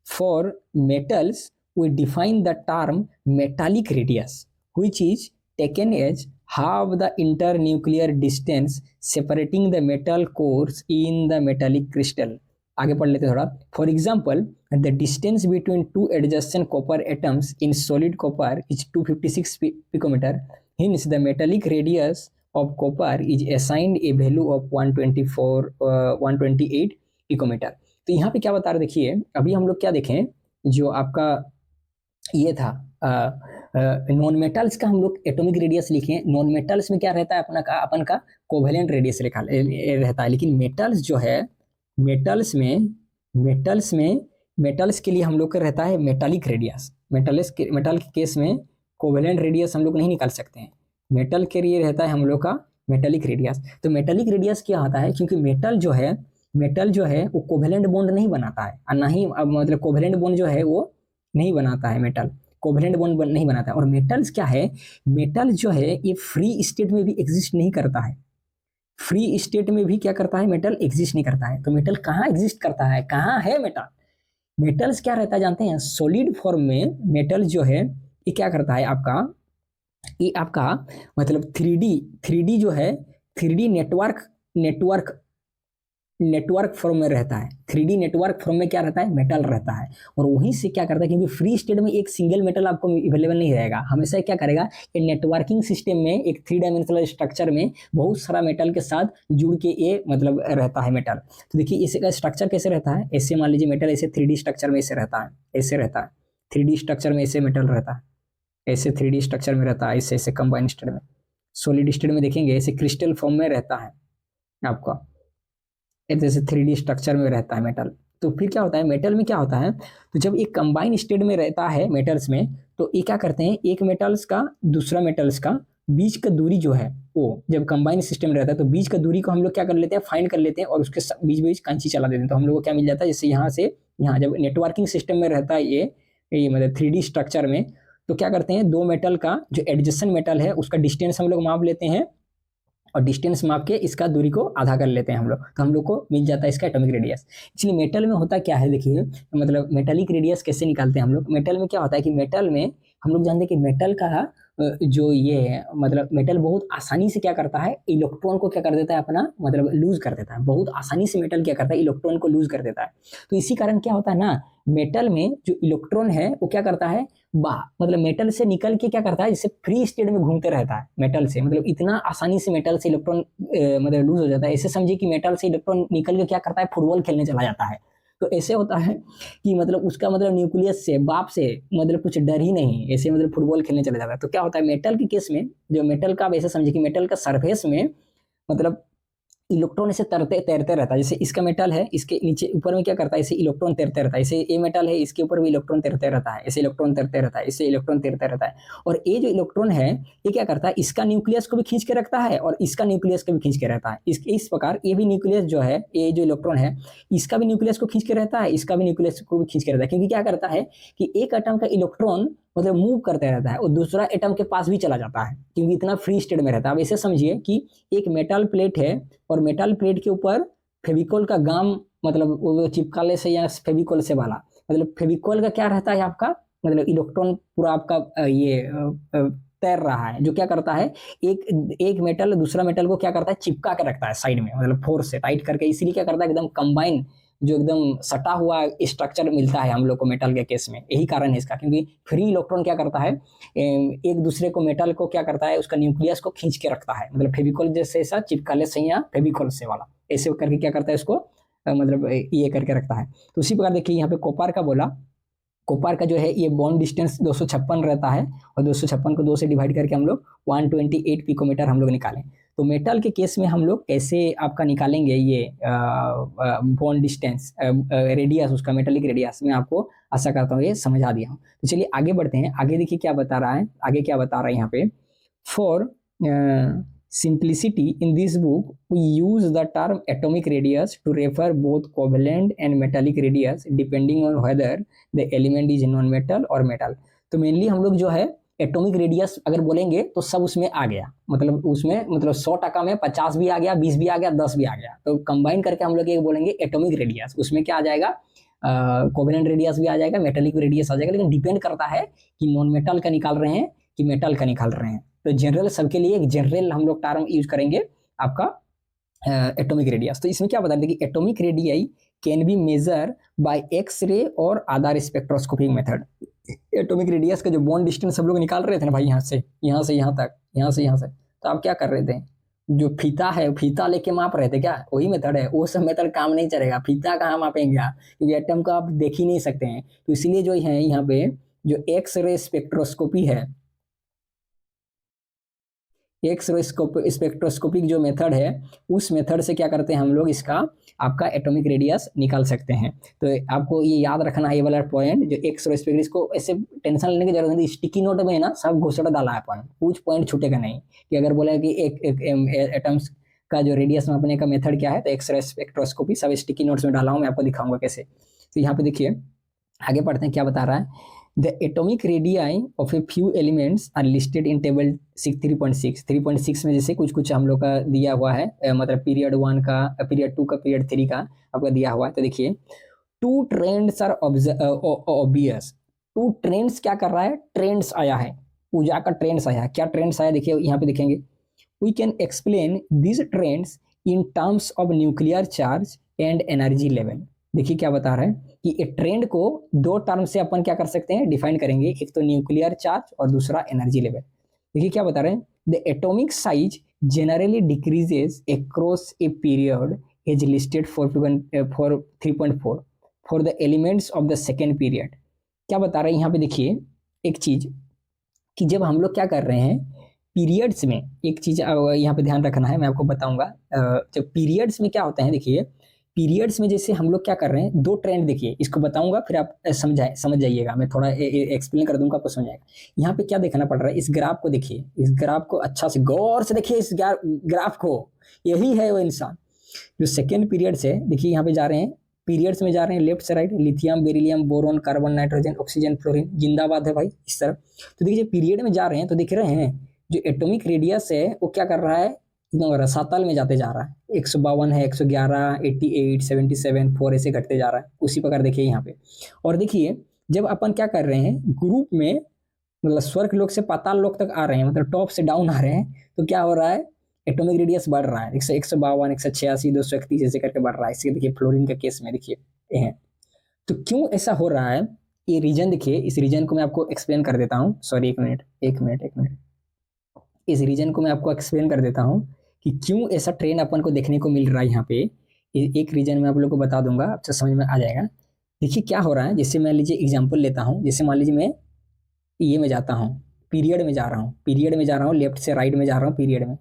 For metals we define the term metallic radius which is taken as half the internuclear distance separating the metal cores in the metallic crystal। आगे पढ़ लेते थोड़ा। For example, the distance between two adjacent copper atoms in solid copper is 256 picometer. Hence, the metallic radius of copper is assigned a value of 128 picometer। तो यहाँ पे क्या बता रहे देखिए, अभी हम लोग क्या देखें, जो आपका ये था नॉन मेटल्स का हम लोग एटॉमिक रेडियस लिखे। नॉन मेटल्स में क्या रहता है अपन का कोवेलेंट रेडियस रहता है, लेकिन मेटल्स जो है, मेटल्स के लिए हम लोग का रहता है मेटालिक रेडियस। मेटल के केस में कोवेलेंट रेडियस हम लोग नहीं निकाल सकते हैं, मेटल के लिए रहता है हम लोग का मेटालिक रेडियस। तो मेटालिक रेडियस क्या होता है, क्योंकि मेटल जो है वो कोवेलेंट बॉन्ड नहीं बनाता है, और ना ही मतलब कोवेलेंट बॉन्ड जो है वो नहीं बनाता है, मेटल कोवेलेंट बॉन्ड नहीं बनाता है। और मेटल्स क्या है, मेटल जो है ये फ्री स्टेट में भी एग्जिस्ट नहीं करता है, फ्री स्टेट में भी क्या करता है, मेटल एग्जिस्ट नहीं करता है। तो मेटल कहाँ एग्जिस्ट करता है, कहाँ है मेटल? मेटल्स क्या रहता है जानते हैं, सॉलिड फॉर्म में मेटल जो है ये क्या करता है आपका, ये आपका मतलब 3D जो है, 3D नेटवर्क फॉर्म में रहता है। 3D नेटवर्क फॉर्म में क्या रहता है, मेटल रहता है। और वहीं से क्या करता है, क्योंकि फ्री स्टेट में एक सिंगल मेटल आपको अवेलेबल नहीं रहेगा, हमेशा क्या करेगा, ये नेटवर्किंग सिस्टम में एक 3 डायमेंशनल स्ट्रक्चर में बहुत सारा मेटल के साथ जुड़ के ये मतलब रहता है मेटल। तो देखिए इसका स्ट्रक्चर कैसे रहता है, ऐसे मान लीजिए मेटल ऐसे 3D स्ट्रक्चर में ऐसे रहता है, ऐसे रहता है 3D स्ट्रक्चर में ऐसे मेटल रहता है, ऐसे 3D स्ट्रक्चर में रहता है, ऐसे कंबाइंड स्टेट में। सॉलिड स्टेट में देखेंगे ऐसे क्रिस्टल फॉर्म में रहता है आपका, जैसे 3D स्ट्रक्चर में रहता है मेटल। तो फिर क्या होता है, मेटल में क्या होता है, तो जब एक कंबाइन स्टेट में रहता है मेटल्स में, तो ये क्या करते हैं, एक मेटल्स का दूसरा मेटल्स का बीच का दूरी जो है वो जब कंबाइन सिस्टम में रहता है, तो बीच का दूरी को हम लोग क्या कर लेते हैं, फाइंड कर लेते हैं और उसके बीच कैंची चला देते हैं। तो हम लोग को क्या मिल जाता है, जैसे यहाँ से यहाँ जब नेटवर्किंग सिस्टम में रहता है ये मतलब 3D स्ट्रक्चर में, तो क्या करते हैं, दो मेटल का जो एडजेसेंट मेटल है उसका डिस्टेंस हम लोग माप लेते हैं, और डिस्टेंस माप के इसका दूरी को आधा कर लेते हैं हम लोग, तो हम लोग को मिल जाता है इसका एटॉमिक रेडियस। इसलिए मेटल में होता क्या है देखिए, मतलब मेटालिक रेडियस कैसे निकालते हैं हम लोग। मेटल में क्या होता है कि मेटल में हम लोग जानते हैं कि मेटल का जो ये है, मतलब मेटल बहुत आसानी से क्या करता है, इलेक्ट्रॉन को क्या कर देता है अपना, मतलब लूज कर देता है। बहुत आसानी से मेटल क्या करता है, इलेक्ट्रॉन को लूज कर देता है। तो इसी कारण क्या होता है ना, मेटल में जो इलेक्ट्रॉन है वो क्या करता है, मतलब मेटल से निकल के क्या करता है, जैसे फ्री स्टेट में घूमते रहता है मेटल से, मतलब इतना आसानी से मेटल से इलेक्ट्रॉन मतलब लूज हो जाता है। ऐसे समझिए कि मेटल से इलेक्ट्रॉन निकल के क्या करता है, फुटबॉल खेलने चला जाता है। तो ऐसे होता है कि मतलब उसका मतलब न्यूक्लियस से, बाप से मतलब कुछ डर ही नहीं, ऐसे मतलब फुटबॉल खेलने चला जाता है। तो क्या होता है मेटल के केस में, जो मेटल का, वैसे समझिए कि मेटल का सरफेस में मतलब इलेक्ट्रॉन ऐसे तैरते रहता है। जैसे इसका मेटल है, इसके नीचे ऊपर में क्या करता है, ऐसे इलेक्ट्रॉन तैरते रहता है। ऐसे ये मेटल है, इसके ऊपर भी इलेक्ट्रॉन तैरते रहता है, ऐसे इलेक्ट्रॉन तैरते रहता है, इससे इलेक्ट्रॉन तैरते रहता है। और ये जो इलेक्ट्रॉन है ये क्या करता है, इसका न्यूक्लियस को भी खींच के रखता है और इसका न्यूक्लियस को भी खींच के रहता है। इस प्रकार ये भी न्यूक्लियस जो है, ये जो इलेक्ट्रॉन है इसका भी न्यूक्लियस को खींच के रहता है, इसका भी न्यूक्लियस को भी खींच के रहता है। क्योंकि क्या करता है कि एक एटम का इलेक्ट्रॉन मतलब मूव करते रहता है और दूसरा एटम के पास भी चला जाता है, क्योंकि इतना फ्री स्टेट में रहता है। अब ऐसे समझिए कि एक मेटल प्लेट है और मेटल प्लेट के ऊपर फेविकोल का गाम मतलब वो चिपकाले से या फेविकोल से वाला, मतलब फेविकोल का क्या रहता है आपका, मतलब इलेक्ट्रॉन पूरा आपका ये तैर रहा है, जो क्या करता है, एक मेटल दूसरा मेटल को क्या करता है, चिपका के रखता है साइड में, मतलब फोर्स से टाइट करके। इसीलिए क्या करता है, एकदम कंबाइन जो एकदम सटा हुआ स्ट्रक्चर मिलता है हम लोग को मेटल के केस में। यही कारण है इसका, क्योंकि फ्री इलेक्ट्रॉन क्या करता है, एक दूसरे को मेटल को क्या करता है, उसका न्यूक्लियस को खींच के रखता है, मतलब फेविकोल जैसे ऐसा चिपकाले से या फेविकोल से वाला ऐसे करके क्या करता है इसको मतलब ये करके रखता है। तो उसी प्रकार देखिए यहाँ पे कॉपर का बोला, कॉपर का जो है ये बॉन्ड डिस्टेंस 256 रहता है, और 256 को 2 से डिवाइड करके हम लोग 128 पिकोमीटर हम लोग निकालें। तो मेटल के केस में हम लोग कैसे आपका निकालेंगे ये बॉन्ड डिस्टेंस रेडियस, उसका मेटेलिक रेडियस, मैं आपको आशा करता हूँ ये समझा दिया हूँ। तो चलिए आगे बढ़ते हैं। आगे देखिए क्या बता रहा है, आगे क्या बता रहा है यहाँ पे, for simplicity in this book we use the term atomic radius to refer both covalent and metallic radius depending on whether the element is non-metal or metal। तो मेनली हम लोग जो है एटॉमिक रेडियस अगर बोलेंगे तो सब उसमें आ गया, मतलब उसमें मतलब 100% में 50 भी आ गया, 20 भी आ गया, 10 भी आ गया, तो कंबाइन करके हम लोग ये बोलेंगे एटॉमिक रेडियस। उसमें क्या आ जाएगा, कोवेलेंट रेडियस भी आ जाएगा, मेटेलिक रेडियस आ जाएगा, लेकिन डिपेंड करता है कि नॉन मेटल का निकाल रहे हैं कि मेटल का निकाल रहे हैं। तो जनरल सबके लिए एक जनरल हम लोग टर्म यूज करेंगे आपका एटॉमिक रेडियस। तो इसमें क्या बता दें कि atomic radii can be measure by X ray और other spectroscopic method. Atomic radius का जो बॉन्ड डिस्टेंस सब लोग निकाल रहे थे ना भाई, यहाँ से यहाँ तक, यहाँ से यहाँ से, तो आप क्या कर रहे थे, जो फीता है फीता लेके माप रहे थे क्या, वही मेथड है। वो सब मेथड काम नहीं चलेगा, फीता कहाँ मापेंगे आप, क्योंकि एटम को आप देख ही नहीं सकते हैं। तो इसलिए जो है यहाँ पे जो एक्स रे स्पेक्ट्रोस्कोपी है, एक्स रे स्पेक्ट्रोस्कोपिक जो मेथड है, उस मेथड से क्या करते हैं हम लोग इसका आपका एटॉमिक रेडियस निकाल सकते हैं। तो आपको ये याद रखना है ये वाला पॉइंट, जो एक्स रे स्पेक्ट्रोस्कोपी, इसको ऐसे टेंशन लेने की जरूरत नहीं। स्टिकी नोट में है ना सब घोषणा डाला है अपन, कुछ पॉइंट छूटेगा नहीं कि अगर बोला कि एक एटम्स का जो रेडियस मापने का मेथड क्या है, तो एक्स रे स्पेक्ट्रोस्कोपी सब स्टिकी नोट्स में डाला हूँ, मैं आपको दिखाऊंगा कैसे। तो यहाँ पे देखिए आगे पढ़ते हैं क्या बता रहा है। The atomic radii of a few elements are listed in table 3.6। 3.6 में जैसे कुछ कुछ हम लोग का दिया हुआ है, मतलब पीरियड 1 का, पीरियड 2 का, पीरियड 3 का आपका दिया हुआ है। तो देखिए two trends are obvious. Two trends क्या कर रहा है, ट्रेंड्स आया है, पूजा का ट्रेंड्स आया है। क्या ट्रेंड्स आया देखिए यहाँ पे देखेंगे, we can explain this trends in terms of nuclear charge and energy level. देखिए क्या बता रहा है कि एक ट्रेंड को दो टर्म से अपन क्या कर सकते हैं, डिफाइन करेंगे, एक तो न्यूक्लियर चार्ज और दूसरा एनर्जी लेवल। देखिए क्या बता रहे हैं, the atomic size generally decreases across a period is listed for 3.4 for the elements of the second period. क्या बता रहे हैं यहाँ पे देखिए एक चीज कि जब हम लोग क्या कर रहे हैं पीरियड्स में, एक चीज यहाँ पे ध्यान रखना है, मैं आपको बताऊंगा। जब पीरियड्स में क्या होता है, देखिए पीरियड्स में जैसे हम लोग क्या कर रहे हैं, दो ट्रेंड देखिए, इसको बताऊंगा फिर आप समझ जाइएगा, मैं थोड़ा एक्सप्लेन कर दूंगा, आपको समझ आएगा। यहाँ पे क्या देखना पड़ रहा है, इस ग्राफ को देखिए, इस ग्राफ को अच्छा से गौर से देखिए, इस ग्राफ को, यही है वो इंसान जो सेकेंड पीरियड से, देखिए यहाँ पे जा रहे हैं, पीरियड्स में जा रहे हैं लेफ्ट से right, lithium, beryllium, boron, carbon, nitrogen, oxygen, fluorine, जिंदाबाद है भाई इस तरफ। तो देखिए पीरियड में जा रहे हैं तो दिख रहे हैं जो एटॉमिक रेडियस है वो क्या कर रहा है, रसातल में जाते जा रहा है, 152 है, 111, 88, 77, 4 ऐसे घटते जा रहा है। उसी प्रकार देखिए यहाँ पे, और देखिए जब अपन क्या कर रहे हैं ग्रुप में, मतलब स्वर्ग लोक से पाताल लोक तक आ रहे हैं, मतलब टॉप से डाउन आ रहे हैं, तो क्या हो रहा है, एटॉमिक रेडियस बढ़ रहा है, 152, 186, 231 ऐसे करके बढ़ रहा है। इसके देखिए फ्लोरीन के केस में देखिए ये है। तो क्यों ऐसा हो रहा है, ये रीजन देखिए, इस रीजन को मैं आपको एक्सप्लेन कर देता हूँ, सॉरी एक मिनट, इस रीजन को मैं आपको एक्सप्लेन कर देता हूँ कि क्यों ऐसा ट्रेंड अपन को देखने को मिल रहा है। यहाँ पे एक रीजन मैं आप लोग को बता दूंगा, आपसे समझ में आ जाएगा। देखिए क्या हो रहा है, जैसे मान लीजिए एग्जांपल लेता हूँ, जैसे मान लीजिए मैं ये में जाता हूँ, पीरियड में जा रहा हूँ, लेफ्ट से राइट में जा रहा हूँ पीरियड में।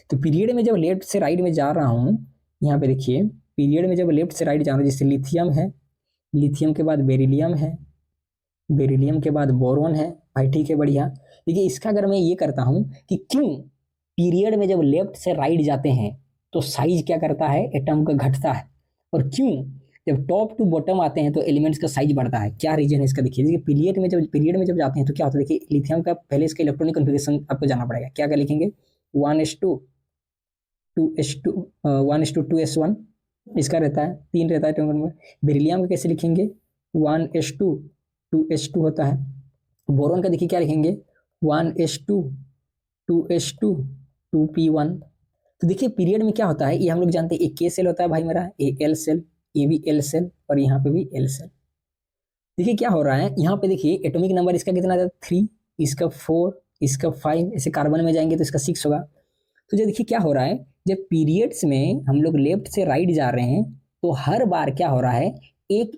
तो पीरियड में जब लेफ्ट से राइट में जा रहा हूँ, यहाँ पे देखिए पीरियड में जब लेफ्ट से राइट जा रहा हूँ, जैसे लिथियम है, लिथियम के बाद बेरिलियम है, बेरिलियम के बाद बोरोन है, भाई ठीक है बढ़िया। देखिए इसका अगर मैं ये करता हूं कि क्यों पीरियड में जब लेफ्ट से राइट जाते हैं तो साइज क्या करता है, एटम का घटता है, और क्यों जब टॉप टू बॉटम आते हैं तो एलिमेंट्स का साइज बढ़ता है, क्या रीजन है इसका। देखिए पीरियड में जब जाते हैं तो क्या होता है, देखिए लिथियम का पहले इसका इलेक्ट्रॉनिक कॉन्फ़िगरेशन आपको जाना पड़ेगा, क्या क्या लिखेंगे, 1s2 2s2 1s2 2s1 इसका रहता है, 3 रहता है टर्म में। बेरिलियम का कैसे लिखेंगे, 1s2 2s2 होता है। बोरोन का देखिए क्या लिखेंगे, 1s2 2s2 2p1। तो देखिए पीरियड में क्या होता है, ये हम लोग जानते हैं, एक के सेल होता है भाई मेरा, ए एल सेल, ये भी एल सेल और यहाँ पे भी एल सेल। देखिए क्या हो रहा है यहाँ पे, देखिए एटॉमिक नंबर इसका कितना था 3, इसका 4, इसका 5, ऐसे कार्बन में जाएंगे तो इसका 6 होगा। तो जो देखिए क्या हो रहा है, जब पीरियड्स में हम लोग लेफ्ट से राइट जा रहे हैं तो हर बार क्या हो रहा है, एक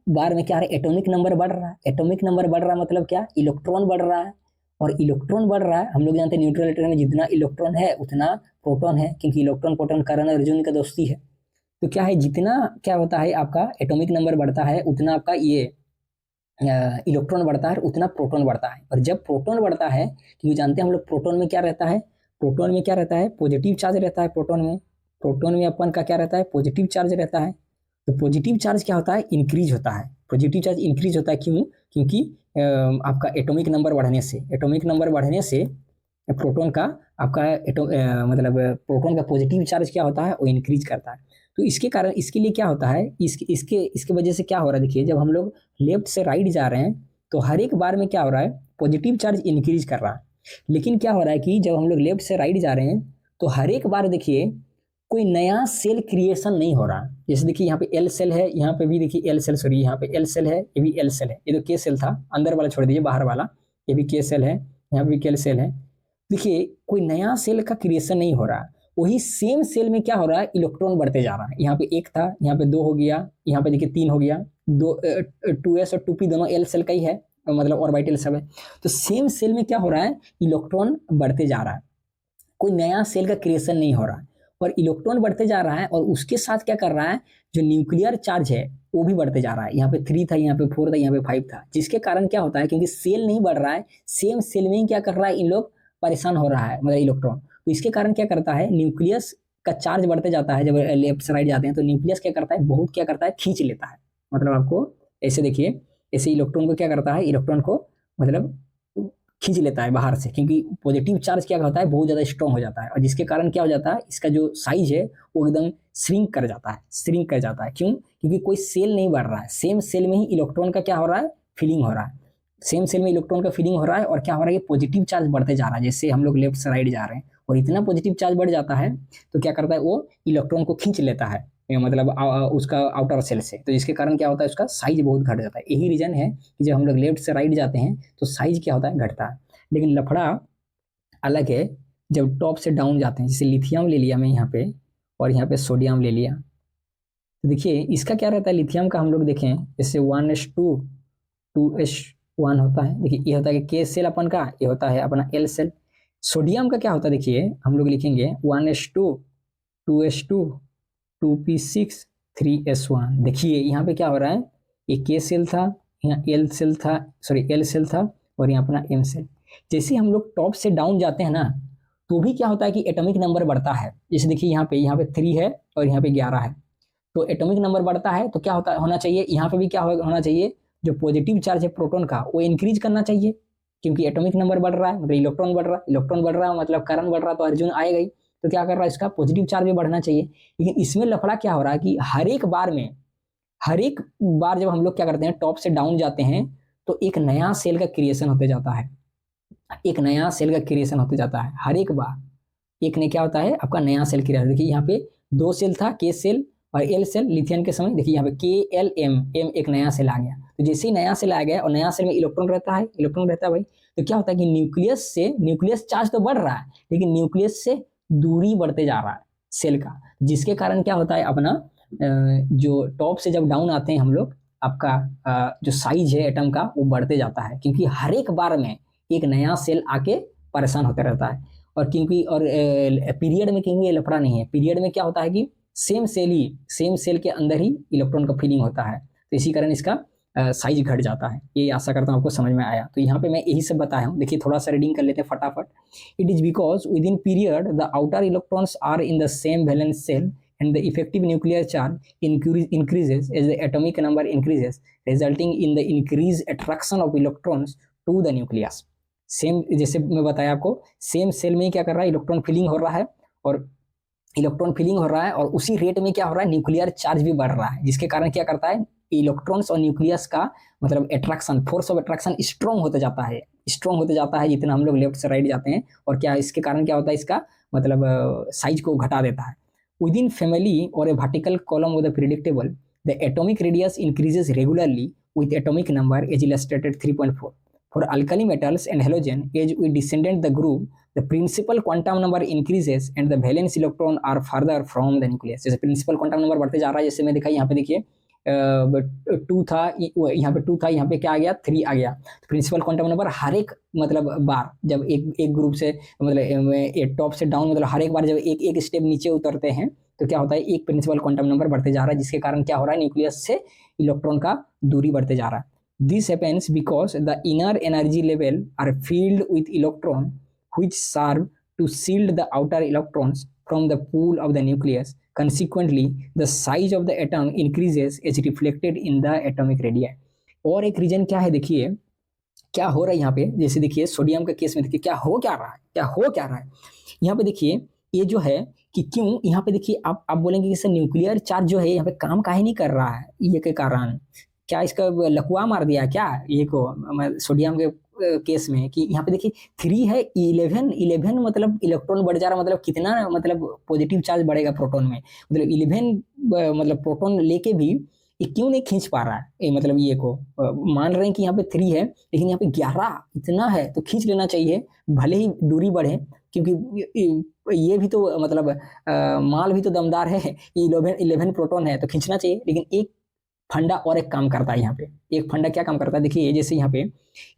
बार में क्या है, एटॉमिक नंबर बढ़ रहा है। एटॉमिक नंबर बढ़ रहा है मतलब क्या, इलेक्ट्रॉन बढ़ रहा है। और इलेक्ट्रॉन बढ़ रहा है, हम लोग जानते हैं न्यूट्रल एटम में जितना इलेक्ट्रॉन है उतना प्रोटॉन है, क्योंकि इलेक्ट्रॉन प्रोटॉन कर्ण अर्जुन का दोस्ती है। तो क्या है, जितना क्या होता है आपका एटॉमिक नंबर बढ़ता है उतना आपका ये इलेक्ट्रॉन बढ़ता है, उतना प्रोटॉन बढ़ता है। और जब प्रोटॉन बढ़ता है, क्योंकि जानते हैं हम लोग प्रोटॉन में क्या रहता है, प्रोटॉन में क्या रहता है, पॉजिटिव चार्ज रहता है। प्रोटॉन में अपन का क्या रहता है, पॉजिटिव चार्ज रहता है। तो पॉजिटिव चार्ज क्या होता है, इंक्रीज होता है। पॉजिटिव चार्ज इंक्रीज होता है क्यों, क्योंकि आपका एटॉमिक नंबर बढ़ने से प्रोटॉन का आपका मतलब प्रोटॉन का पॉजिटिव चार्ज क्या होता है, वो इंक्रीज करता है। तो इसके कारण, इसके लिए क्या होता है, इसके वजह से क्या हो रहा है, देखिए जब हम लोग लेफ्ट से राइट जा रहे हैं तो हर एक बार में क्या हो रहा है, पॉजिटिव चार्ज इंक्रीज कर रहा है। लेकिन क्या हो रहा है कि जब हम लोग लेफ्ट से राइट जा रहे हैं तो हर एक बार देखिए कोई नया सेल क्रिएशन नहीं हो रहा। जैसे देखिए यहाँ पे एल सेल है, यहाँ पे भी देखिए एल सेल, सॉरी यहाँ पे एल सेल है, ये भी एल सेल है। ये तो के सेल था, अंदर वाला छोड़ दीजिए, बाहर वाला, ये भी के सेल है, यहाँ पे भी के सेल है। देखिए कोई नया सेल का क्रिएशन नहीं हो रहा। वही सेम सेल में क्या हो रहा है, इलेक्ट्रॉन बढ़ते जा रहा है। यहाँ पे 1 था, यहाँ पे 2 हो गया, यहाँ पे देखिए 3 हो गया। 2s और 2p दोनों एल सेल का ही है, मतलब ऑर्बिटल सब है। तो सेम सेल में क्या हो रहा है, इलेक्ट्रॉन बढ़ते जा रहा है, कोई नया सेल का क्रिएशन नहीं हो रहा है। और इलेक्ट्रॉन बढ़ते जा रहा है और उसके साथ क्या कर रहा है, जो न्यूक्लियर चार्ज है वो भी बढ़ते जा रहा है। यहाँ पे 3 था, यहाँ पे 4 था, यहाँ पे 5 था, जिसके कारण क्या होता है, क्योंकि सेल नहीं बढ़ रहा है, सेम सेल में ही क्या कर रहा है, इन लोग परेशान हो रहा है, मतलब इलेक्ट्रॉन। तो इसके कारण क्या करता है, न्यूक्लियस का चार्ज बढ़ते जाता है। जब लेफ्ट से राइट जाते हैं तो न्यूक्लियस क्या करता है, बहुत क्या करता है, खींच लेता है। मतलब आपको ऐसे देखिए, ऐसे इलेक्ट्रॉन को क्या करता है, इलेक्ट्रॉन को मतलब खींच लेता है बाहर से, क्योंकि पॉजिटिव चार्ज क्या होता है, बहुत ज्यादा स्ट्रॉन्ग हो जाता है। और जिसके कारण क्या हो जाता है, इसका जो साइज है वो एकदम श्रिंक कर जाता है। क्यों, क्योंकि कोई सेल नहीं बढ़ रहा है, सेम सेल में ही इलेक्ट्रॉन का क्या हो रहा है, फिलिंग हो रहा है। सेम सेल में इलेक्ट्रॉन का फिलिंग हो रहा है और क्या हो रहा है, पॉजिटिव चार्ज बढ़ते जा रहा है। जैसे हम लोग लेफ्ट से राइट जा रहे हैं और इतना पॉजिटिव चार्ज बढ़ जाता है तो क्या करता है, वो इलेक्ट्रॉन को खींच लेता है, मतलब उसका आउटर सेल से। तो इसके कारण क्या होता है, उसका साइज बहुत घट जाता है। यही रीजन है कि जब हम लोग लेफ्ट से राइट जाते हैं तो साइज क्या होता है, घटता है। लेकिन लफड़ा अलग है जब टॉप से डाउन जाते हैं। जैसे लिथियम ले लिया मैं यहाँ पे, और यहाँ पे सोडियम ले लिया। तो देखिए इसका क्या रहता है, लिथियम का हम लोग देखें, जैसे 1s2 2s1 होता है। देखिए ये होता है कि के सेल अपन का, ये होता है अपना एल सेल। सोडियम का क्या होता है, देखिए हम लोग लिखेंगे 1s2 2s2 2p6 3s1। देखिए यहाँ पे क्या हो रहा है, ये के सेल था, यहाँ एल सेल था, सॉरी एल सेल था, और यहाँ अपना एम सेल। जैसे हम लोग टॉप से डाउन जाते हैं ना, तो भी क्या होता है कि एटॉमिक नंबर बढ़ता है। जैसे देखिए यहाँ पे 3 है और यहाँ पे 11 है, तो एटॉमिक नंबर बढ़ता है तो क्या होना चाहिए, यहाँ पे भी क्या होना चाहिए, जो पॉजिटिव चार्ज है प्रोटॉन का वो इंक्रीज करना चाहिए, क्योंकि एटॉमिक नंबर बढ़ रहा है मतलब इलेक्ट्रॉन बढ़ रहा है मतलब करंट बढ़ रहा है, तो अर्जुन आएगा ही। तो क्या कर रहा है, इसका पॉजिटिव चार्ज भी बढ़ना चाहिए। लेकिन इसमें लफड़ा क्या हो रहा है कि हर एक बार जब हम लोग क्या करते हैं, टॉप से डाउन जाते हैं तो एक नया सेल का क्रिएशन होते जाता है, हर एक बार एक ने क्या होता है, आपका नया सेल क्रिएशन। देखिए यहाँ पे 2 सेल था, के सेल और एल सेल लिथियम के समय। देखिए यहाँ पे के एल एम एक नया सेल आ गया। तो जैसे ही नया सेल आ गया और नया सेल में इलेक्ट्रॉन रहता है भाई, तो क्या होता है कि न्यूक्लियस चार्ज तो बढ़ रहा है, लेकिन न्यूक्लियस से दूरी बढ़ते जा रहा है सेल का, जिसके कारण क्या होता है, अपना जो टॉप से जब डाउन आते हैं हम लोग, आपका जो साइज है एटम का वो बढ़ते जाता है, क्योंकि हर एक बार में एक नया सेल आके परेशान होता रहता है। और क्योंकि पीरियड में क्योंकि ये लफड़ा नहीं है, पीरियड में क्या होता है कि सेम सेल के अंदर ही इलेक्ट्रॉन का फिलिंग होता है, तो इसी कारण इसका साइज घट जाता है। ये आशा करता हूँ आपको समझ में आया। तो यहाँ पे मैं यही सब बताया हूँ। देखिए थोड़ा सा रीडिंग कर लेते हैं फटाफट। It is because with in period the outer electrons are in the same valence shell and the effective nuclear charge increases as the atomic number increases, resulting in the increased attraction of electrons to the nucleus. Same जैसे मैं बताया आपको, same cell में ही क्या कर रहा है, electron filling हो रहा है, और उसी रेट में क्या हो रहा है, न्यूक्लियर चार्ज भी बढ़ रहा है, जिसके कारण क्या करता है, इलेक्ट्रॉन्स और न्यूक्लियस का मतलब attraction, force of attraction strong होते जाता है जितना हम लोग लेफ्ट से राइट जाते हैं। और क्या इसके कारण क्या होता है, इसका मतलब साइज को घटा देता है। Within family or a vertical column of the predictable, the atomic radius increases regularly with atomic number as illustrated 3.4. For alkali metals and halogen, as we descended the group, the principal quantum number increases and the valence electron are further from the nucleus. जैसे principal quantum number बढ़ते जा रहा है, जैसे मैं दिखाई यहाँ पे देखिए 2 था, यहाँ पे 2 था, यहाँ पे क्या आ गया 3 आ गया. तो प्रिंसिपल क्वांटम नंबर हर एक मतलब बार जब एक ग्रुप से मतलब टॉप से डाउन मतलब हर एक बार जब एक स्टेप नीचे उतरते हैं तो क्या होता है, एक प्रिंसिपल क्वांटम नंबर बढ़ते जा रहा है, जिसके कारण क्या हो रहा है, न्यूक्लियस से इलेक्ट्रॉन का दूरी बढ़ते जा रहा है. This happens because the inner energy level are filled with electron which serve to shield the outer electrons from the pull of the nucleus. Consequently, the size of the atom increases as reflected in the atomic radii. और एक reason क्या है, देखिए क्या हो रहा है यहाँ पे, जैसे देखिए सोडियम के केस में देखिए क्या हो क्या रहा है यहाँ पे देखिए, ये जो है कि क्यों यहाँ पे देखिए आप बोलेंगे कि सर न्यूक्लियर चार्ज जो है यहाँ पे काम काहे नहीं कर रहा है, ये के कारण क्या इसका लकवा मार दिया क्या ये को सोडियम के केस में, कि यहाँ पे देखिए 3 है 11 मतलब इलेक्ट्रॉन बढ़ जा रहा, मतलब कितना मतलब पॉजिटिव चार्ज बढ़ेगा प्रोटॉन में, मतलब 11 मतलब प्रोटॉन लेके भी ये क्यों नहीं खींच पा रहा है, ये मतलब ये को मान रहे हैं कि यहाँ पे 3 है लेकिन यहाँ पे 11 इतना है तो खींच लेना चाहिए भले ही दूरी बढ़े, क्योंकि ये भी तो मतलब माल भी तो दमदार है, 11 प्रोटॉन है तो खींचना चाहिए. लेकिन एक फंडा और एक काम करता है यहाँ पे, एक फंडा क्या काम करता है, देखिए जैसे यहाँ पे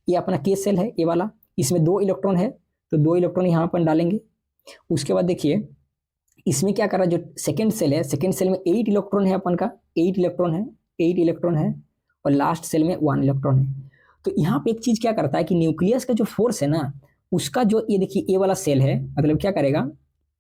ये अपना के सेल है ये वाला, इसमें 2 इलेक्ट्रॉन है तो 2 इलेक्ट्रॉन यहाँ पर डालेंगे. उसके बाद देखिए इसमें क्या कर रहा है, जो सेकंड सेल है, सेकंड सेल में 8 इलेक्ट्रॉन है अपन का, 8 इलेक्ट्रॉन है और लास्ट सेल में 1 इलेक्ट्रॉन है. तो यहाँ पे एक चीज क्या करता है कि न्यूक्लियस का जो फोर्स है ना, उसका जो ये देखिए ये वाला सेल है, मतलब क्या करेगा,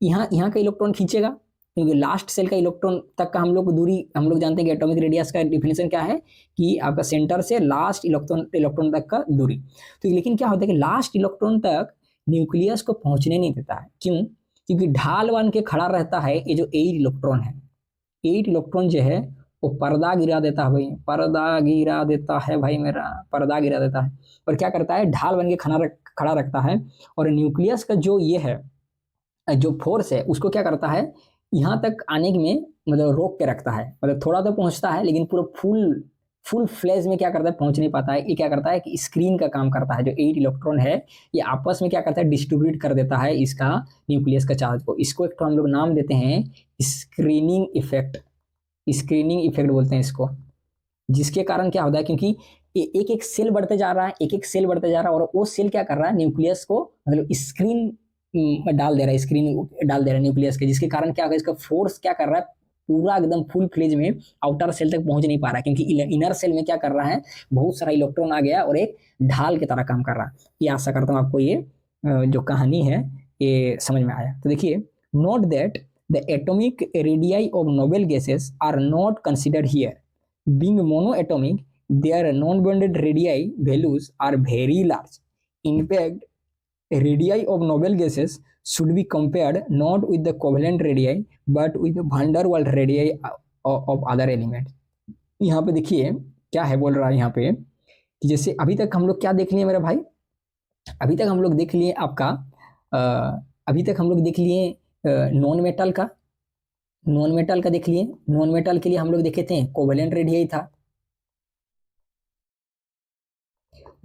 यहाँ का इलेक्ट्रॉन खींचेगा, क्योंकि लास्ट सेल का इलेक्ट्रॉन तक का हम लोग दूरी हम लोग जानते हैं कि एटॉमिक रेडियस का डिफिनेशन क्या है कि आपका सेंटर से लास्ट इलेक्ट्रॉन तक का दूरी. तो लेकिन क्या होता है कि लास्ट इलेक्ट्रॉन तक न्यूक्लियस को पहुंचने नहीं देता है. क्यों? क्योंकि ढाल बन के खड़ा रहता है ये जो 8 इलेक्ट्रॉन है, 8 इलेक्ट्रॉन जो है वो पर्दा गिरा देता है भाई, पर्दा गिरा देता है भाई मेरा, पर्दा गिरा देता है. और क्या करता है, ढाल बन के खड़ा रखता है, और न्यूक्लियस का जो ये है जो फोर्स है उसको क्या करता है, यहाँ तक आने में मतलब रोक के रखता है, मतलब थोड़ा तो पहुंचता है लेकिन पूरा फुल फ्लेज में क्या करता है, पहुंच नहीं पाता है. ये क्या करता है कि स्क्रीन का काम करता है, जो 8 इलेक्ट्रॉन है ये आपस में क्या करता है, डिस्ट्रीब्यूट कर देता है इसका न्यूक्लियस का चार्ज को. इसको एक तो हम लोग नाम देते हैं स्क्रीनिंग इफेक्ट, स्क्रीनिंग इफेक्ट बोलते हैं इसको. जिसके कारण क्या होता है, क्योंकि एक एक सेल बढ़ते जा रहा है, एक एक सेल बढ़ते जा रहा है, और वो सेल क्या कर रहा है, न्यूक्लियस को मतलब स्क्रीन डाल दे रहा है, स्क्रीन डाल दे रहा है न्यूक्लियस के, जिसके कारण क्या होगा, इसका फोर्स क्या कर रहा है, पूरा एकदम फुल फ्लेज में आउटर सेल तक पहुंच नहीं पा रहा है, क्योंकि इनर सेल में क्या कर रहा है, बहुत सारा इलेक्ट्रॉन आ गया और एक ढाल की तरह काम कर रहा है. ये आशा करता हूँ आपको ये जो कहानी है ये समझ में आया. तो देखिए, note that the atomic radii of noble gases are not considered here. Being monoatomic, their non-bonded radii values are very large. In fact, radii of noble gases should be compared not with the covalent radii but with the van der Waals radii of other elements. यहाँ पे देखिए क्या है बोल रहा है यहाँ पे कि जैसे अभी तक हम लोग क्या देख लिए मेरे भाई, अभी तक हम लोग देख लिए आपका अभी तक हम लोग देख लिए नॉन मेटल का देख लिए. नॉन मेटल के लिए हम लोग देखे थे कोवेलेंट रेडियाई था.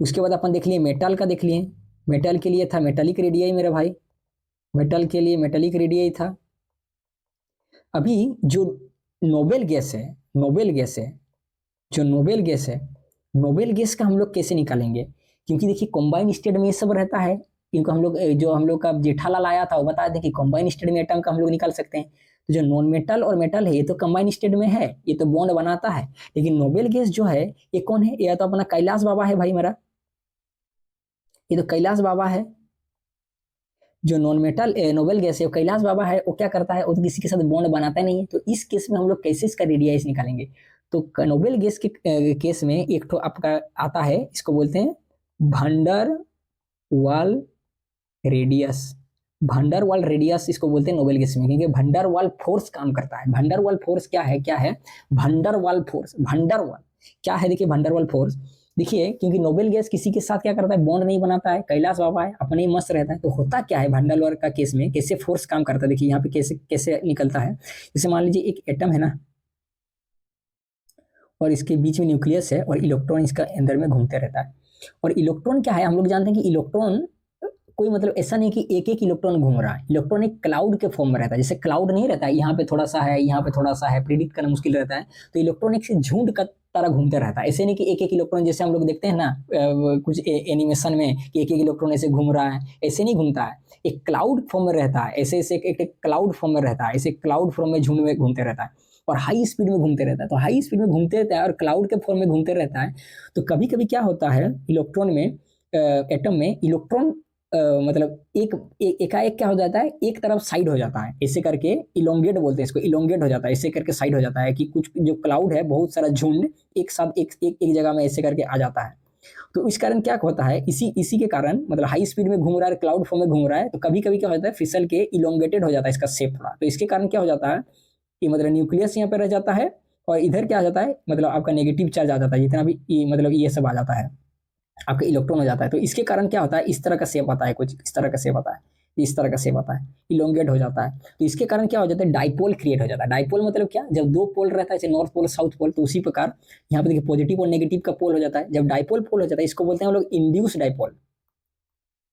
उसके बाद अपन देख लिए मेटल का, देख लिए मेटल के लिए था मेटालिक रेडियाई मेरे भाई, मेटल के लिए मेटालिक रेडियाई था. अभी जो नोबेल गैस है, जो नोबेल गैस का हम लोग कैसे निकालेंगे, क्योंकि देखिए कॉम्बाइन स्टेट में ये सब रहता है, क्योंकि हम लोग का जेठालाल आया था वो बताया था कि कॉम्बाइन स्टेट में एटम का हम लोग निकाल सकते हैं. तो जो नॉन मेटल और मेटल है ये तो कंबाइन स्टेट में है, ये तो बॉन्ड बनाता है, लेकिन नोबेल गैस जो है ये कौन है, ये तो अपना कैलाश बाबा है भाई मेरा, ये तो कैलाश बाबा है. जो नॉन मेटल नोबेल गैस है वो कैलाश बाबा है, वो क्या करता है, वो तो किसी के साथ बॉन्ड बनाता नहीं है. तो इस केस में हम लोग कैसे इसका रेडियस निकालेंगे, तो नोबेल गैस के केस में एक तो आपका आता है, इसको बोलते हैं भंडर वाल रेडियस. भंडर वाल रेडियस इसको बोलते हैं नोबेल गैस में, क्योंकि भंडर वाल फोर्स काम करता है. भंडर वाल फोर्स क्या है भंडर वाल फोर्स, भंडर वाल क्या है, देखिए भंडर वाल फोर्स देखिए, क्योंकि नोबेल गैस किसी के साथ क्या करता है, बॉन्ड नहीं बनाता है, कैलाश बाबा है अपने ही मस्त रहता है. तो होता क्या है भंडर वाल का केस में, कैसे फोर्स काम करता है, देखिए यहाँ पे कैसे निकलता है. जैसे मान लीजिए एक एटम है ना, और इसके बीच में न्यूक्लियस है और इलेक्ट्रॉन इसका अंदर में घूमते रहता है। और इलेक्ट्रॉन क्या है, हम लोग जानते हैं कि इलेक्ट्रॉन कोई मतलब ऐसा नहीं कि एक एक इलेक्ट्रॉन घूम रहा है, इलेक्ट्रॉन एक क्लाउड के फॉर्म में रहता है। जैसे क्लाउड नहीं रहता है, यहाँ पे थोड़ा सा है, यहाँ पे थोड़ा सा है, प्रिडिक्ट करना मुश्किल रहता है, तो इलेक्ट्रॉन एक से झुंड का तरह घूमते रहता है। ऐसे नहीं कि एक एक इलेक्ट्रॉन, जैसे हम लोग देखते हैं ना कुछ एनिमेशन में कि एक एक इलेक्ट्रॉन ऐसे घूम रहा है, ऐसे नहीं घूमता है, एक क्लाउड फॉर्म में रहता है, ऐसे ऐसे एक क्लाउड फॉर्म में रहता है, ऐसे क्लाउड फॉर्म में झुंड में घूमते रहता है और हाई स्पीड में घूमते रहता है। तो हाई स्पीड में घूमते रहता है और क्लाउड के फॉर्म में घूमते रहता है। तो कभी कभी क्या होता है इलेक्ट्रॉन में, एटम में इलेक्ट्रॉन मतलब एकाएक क्या हो जाता है, एक तरफ साइड हो जाता है, ऐसे करके इलोंगेट बोलते हैं इसको, इलोंगेट हो जाता है, ऐसे करके साइड हो जाता है कि कुछ जो क्लाउड है, बहुत सारा झुंड एक साथ एक जगह में ऐसे करके आ जाता है। तो इस कारण क्या होता है, इसी के कारण मतलब हाई स्पीड में घूम रहा है, क्लाउड फॉर्म में घूम रहा है, तो कभी कभी क्या होता है फिसल के इलोंगेटेड हो जाता है इसका शेप थोड़ा। तो इसके कारण क्या हो जाता है कि मतलब न्यूक्लियस यहाँ पे रह जाता है और इधर क्या आ जाता है, मतलब आपका नेगेटिव चार्ज आ जाता है, जितना भी मतलब ये सब आ जाता है, आपका इलेक्ट्रॉन हो जाता है। तो इसके कारण क्या होता है, इस तरह का शेप आता है, कुछ इस तरह का शेप आता है, इस तरह का शेप आता है, इलोंगेट हो जाता है। तो इसके कारण क्या हो जाता है, डाइपोल क्रिएट हो जाता है। डाइपोल मतलब क्या, जब दो पोल रहता है जैसे नॉर्थ पोल साउथ पोल, तो उसी प्रकार यहाँ पे देखिए पॉजिटिव और नेगेटिव का पोल हो जाता है। जब डाइपोल पोल हो जाता है, इसको बोलते हैं हम लोग इंड्यूस डाइपोल,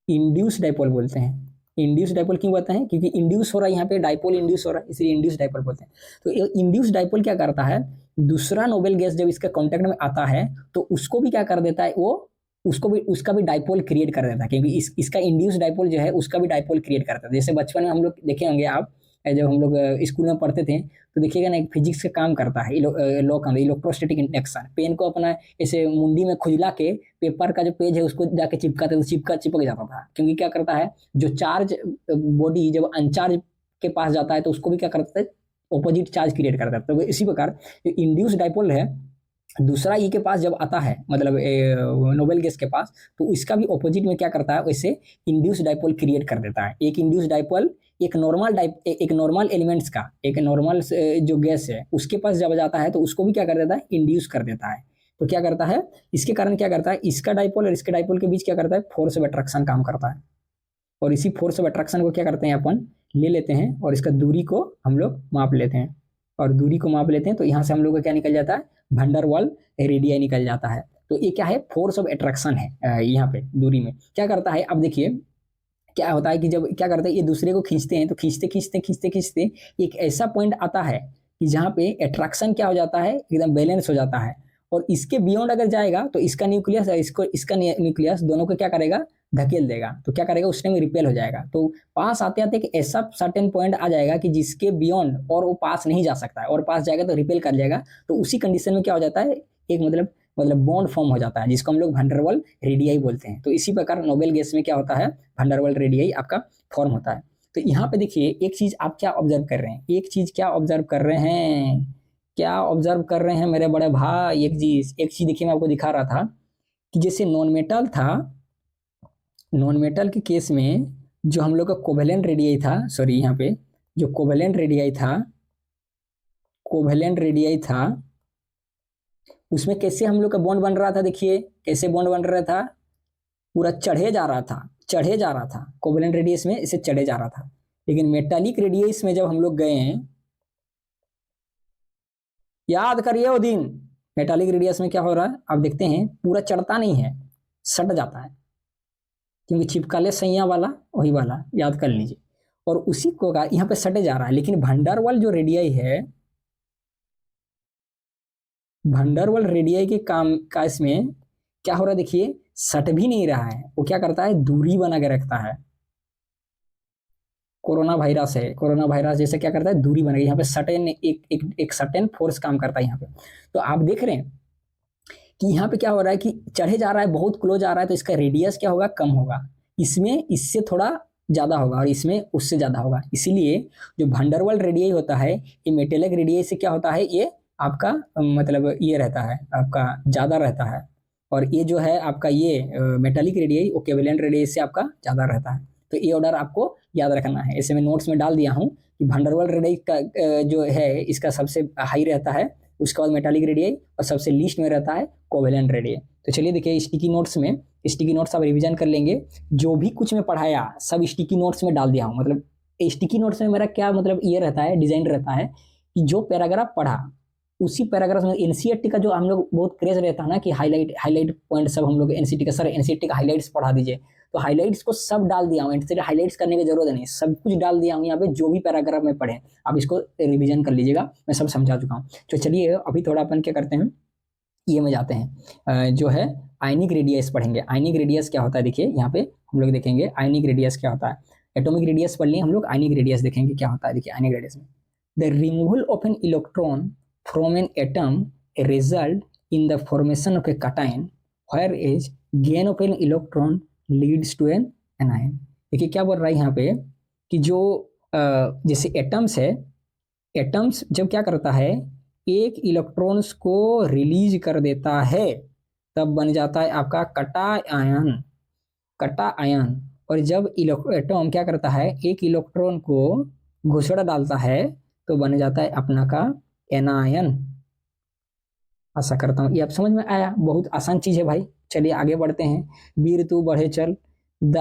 इंड्यूस डाइपोल बोलते हैं। इंड्यूस डाइपोल क्यों बोलते हैं, क्योंकि इंड्यूस हो रहा है यहाँ पे, डाइपोल इंड्यूस हो रहा है, इसलिए इंड्यूस डाइपोल बोलते हैं। तो इंड्यूस डाइपोल क्या करता है, दूसरा नोबेल गैस जब इसके कांटेक्ट में आता है तो उसको भी क्या कर देता है, वो उसको भी उसका भी डाइपोल क्रिएट कर देता है, क्योंकि इसका इंड्यूस डाइपोल जो है उसका भी डाइपोल क्रिएट करता है। जैसे बचपन में हम लोग देखे होंगे आप, जब हम लोग स्कूल में पढ़ते थे तो देखिएगा ना, एक फिजिक्स का काम करता है लॉ का, इलेक्ट्रोस्टैटिक इंडक्शन। पेन को अपना ऐसे मुंडी में खुजला के पेपर का जो पेज है उसको जाके चिपकाते तो चिपक जाता था, क्योंकि क्या करता है, जो चार्ज बॉडी जब अनचार्ज के पास जाता है तो उसको भी क्या करता है, ऑपोजिट चार्ज क्रिएट करता है। तो इसी प्रकार जो इंड्यूस डाइपोल है, दूसरा ई के पास जब आता है, मतलब नोबेल गैस के पास, तो इसका भी ऑपोजिट में क्या करता है, वैसे इंड्यूस डाइपोल क्रिएट कर देता है। एक इंड्यूस डाइपोल एक नॉर्मल एलिमेंट्स का, एक नॉर्मल जो गैस है उसके पास जब जाता है तो उसको भी क्या कर देता है, इंड्यूस कर देता है। तो क्या करता है, इसके कारण क्या करता है, इसका डाइपोल और इसके डाइपोल के बीच क्या करता है, फोर्स ऑफ अट्रैक्शन काम करता है। और इसी फोर्स ऑफ अट्रैक्शन को क्या करते हैं, अपन ले लेते हैं और इसका दूरी को हम लोग माप लेते हैं। और दूरी को माप लेते हैं तो यहाँ से हम लोग का क्या निकल जाता है, वंडरवाल रेडियाई निकल जाता है। तो ये क्या है, फोर्स ऑफ अट्रैक्शन है यहाँ पे दूरी में। क्या करता है, अब देखिए क्या होता है कि जब क्या करते हैं ये दूसरे को खींचते हैं, तो खींचते एक ऐसा पॉइंट आता है कि जहाँ पे अट्रैक्शन क्या हो जाता है, एकदम बैलेंस हो जाता है। और इसके बियॉन्ड अगर जाएगा तो इसका न्यूक्लियस और इसका न्यूक्लियस दोनों को क्या करेगा, धकेल देगा। तो क्या करेगा, उस टाइम रिपेल हो जाएगा। तो पास आते आते एक ऐसा सर्टेन पॉइंट आ जाएगा कि जिसके बियॉन्ड और वो पास नहीं जा सकता है, और पास जाएगा तो रिपेल कर जाएगा। तो उसी कंडीशन में क्या हो जाता है, एक मतलब बॉन्ड फॉर्म हो जाता है, जिसको हम लोग वंडरवाल रेडियाई बोलते हैं। तो इसी प्रकार नोबेल गैस में क्या होता है, वंडरवाल रेडियाई आपका फॉर्म होता है। तो यहाँ पे देखिए एक चीज आप क्या ऑब्जर्व कर रहे हैं, एक चीज क्या ऑब्जर्व कर रहे हैं, क्या ऑब्जर्व कर रहे हैं मेरे बड़े भाई, एक चीज देखिए मैं आपको दिखा रहा था कि जैसे नॉन मेटल था, नॉन मेटल के केस में जो हम लोग का कोवेलेंट रेडियाई था, सॉरी यहाँ पे जो कोवेलेंट रेडियाई था उसमें कैसे हम लोग का बॉन्ड बन रहा था, देखिए कैसे बॉन्ड बन रहा था, पूरा चढ़े जा रहा था कोवेलेंट रेडियस में, इसे चढ़े जा रहा था। लेकिन मेटालिक रेडियस में जब हम लोग गए हैं, याद करिए वो दिन, मेटालिक रेडियस में क्या हो रहा है आप देखते हैं, पूरा चढ़ता नहीं है, सट जाता है, क्योंकि चिपका ले सैया वाला वही वाला, याद कर लीजिए। और उसी को यहाँ पे सटे जा रहा है। लेकिन वंडरवाल जो रेडियाई है, वंडरवाल रेडियाई के काम का इसमें क्या हो रहा है, देखिए सट भी नहीं रहा है, वो क्या करता है, दूरी बना के रखता है। कोरोना वायरस जैसे क्या करता है, दूरी बना के, यहाँ पे सर्टेन एक सर्टेन फोर्स काम करता है यहाँ पे। तो आप देख रहे हैं कि यहाँ पे क्या हो रहा है कि चढ़े जा रहा है, बहुत क्लोज आ रहा है, तो इसका रेडियस क्या होगा, कम होगा। इसमें इससे थोड़ा ज्यादा होगा और इसमें उससे ज्यादा होगा। इसीलिए जो वंडरवाल रेडियाई होता है, ये मेटेलिक रेडियाई से क्या होता है, ये आपका मतलब ये रहता है, आपका ज्यादा रहता है। और ये जो है आपका ये मेटालिक रेडियाई, वो कोवेलेंट रेडियाई से आपका ज्यादा रहता है। तो ये ऑर्डर आपको याद रखना है। ऐसे मैं नोट्स में डाल दिया हूँ कि वंडरवाल रेडियाई का जो है इसका सबसे हाई रहता है, उसके बाद मेटालिक रेडियाई, और सबसे लीस्ट में रहता है कोवेलेंट रेडियाई। तो चलिए देखिए स्टिकी नोट्स आप रिवीजन कर लेंगे, जो भी कुछ मैं पढ़ाया सब स्टिकी नोट्स में डाल दिया हूँ। मतलब स्टिकी नोट्स में मेरा क्या मतलब ये रहता है, डिजाइन रहता है कि जो पैराग्राफ पढ़ा उसी पैराग्राफ में एनसीईआरटी का जो हम लोग बहुत क्रेज रहता है ना कि हाईलाइट पॉइंट सब हम लोग एनसीईआरटी का, सर एनसीईआरटी का हाईलाइट्स पढ़ा दीजिए, तो हाईलाइट्स को सब डाल दिया हूँ, एनसीईआरटी हाईलाइट्स करने की जरूरत नहीं, सब कुछ डाल दिया हूँ यहाँ पे, जो भी पैराग्राफ में पढ़े आप इसको रिविजन कर लीजिएगा, मैं सब समझा चुका हूँ। तो चलिए अभी थोड़ा अपन क्या करते हैं, ये में जाते हैं, जो है आयनिक रेडियस पढ़ेंगे। आयनिक रेडियस क्या होता है, देखिए यहाँ पे हम लोग देखेंगे आयनिक रेडियस क्या होता है। एटॉमिक रेडियस पढ़ लिए हम लोग, आयनिक रेडियस देखेंगे क्या होता है। देखिए आयनिक रेडियस में the removal of an electron from an atom result in the formation of a cation where is gain of an electron leads to an anion. देखिए क्या बोल रहा है यहाँ पे कि जो जैसे एटम्स है, एटम्स जब क्या करता है, एक इलेक्ट्रॉन्स को रिलीज कर देता है, तब बन जाता है आपका कटा आयन, कटा आयन। और जब एटम क्या करता है, एक इलेक्ट्रॉन को घुसड़ा डालता है, तो बन जाता है अपना का एनायन। आशा करता हूँ ये आप समझ में आया, बहुत आसान चीज है भाई। चलिए आगे बढ़ते हैं, वीर तू बढ़े चल। The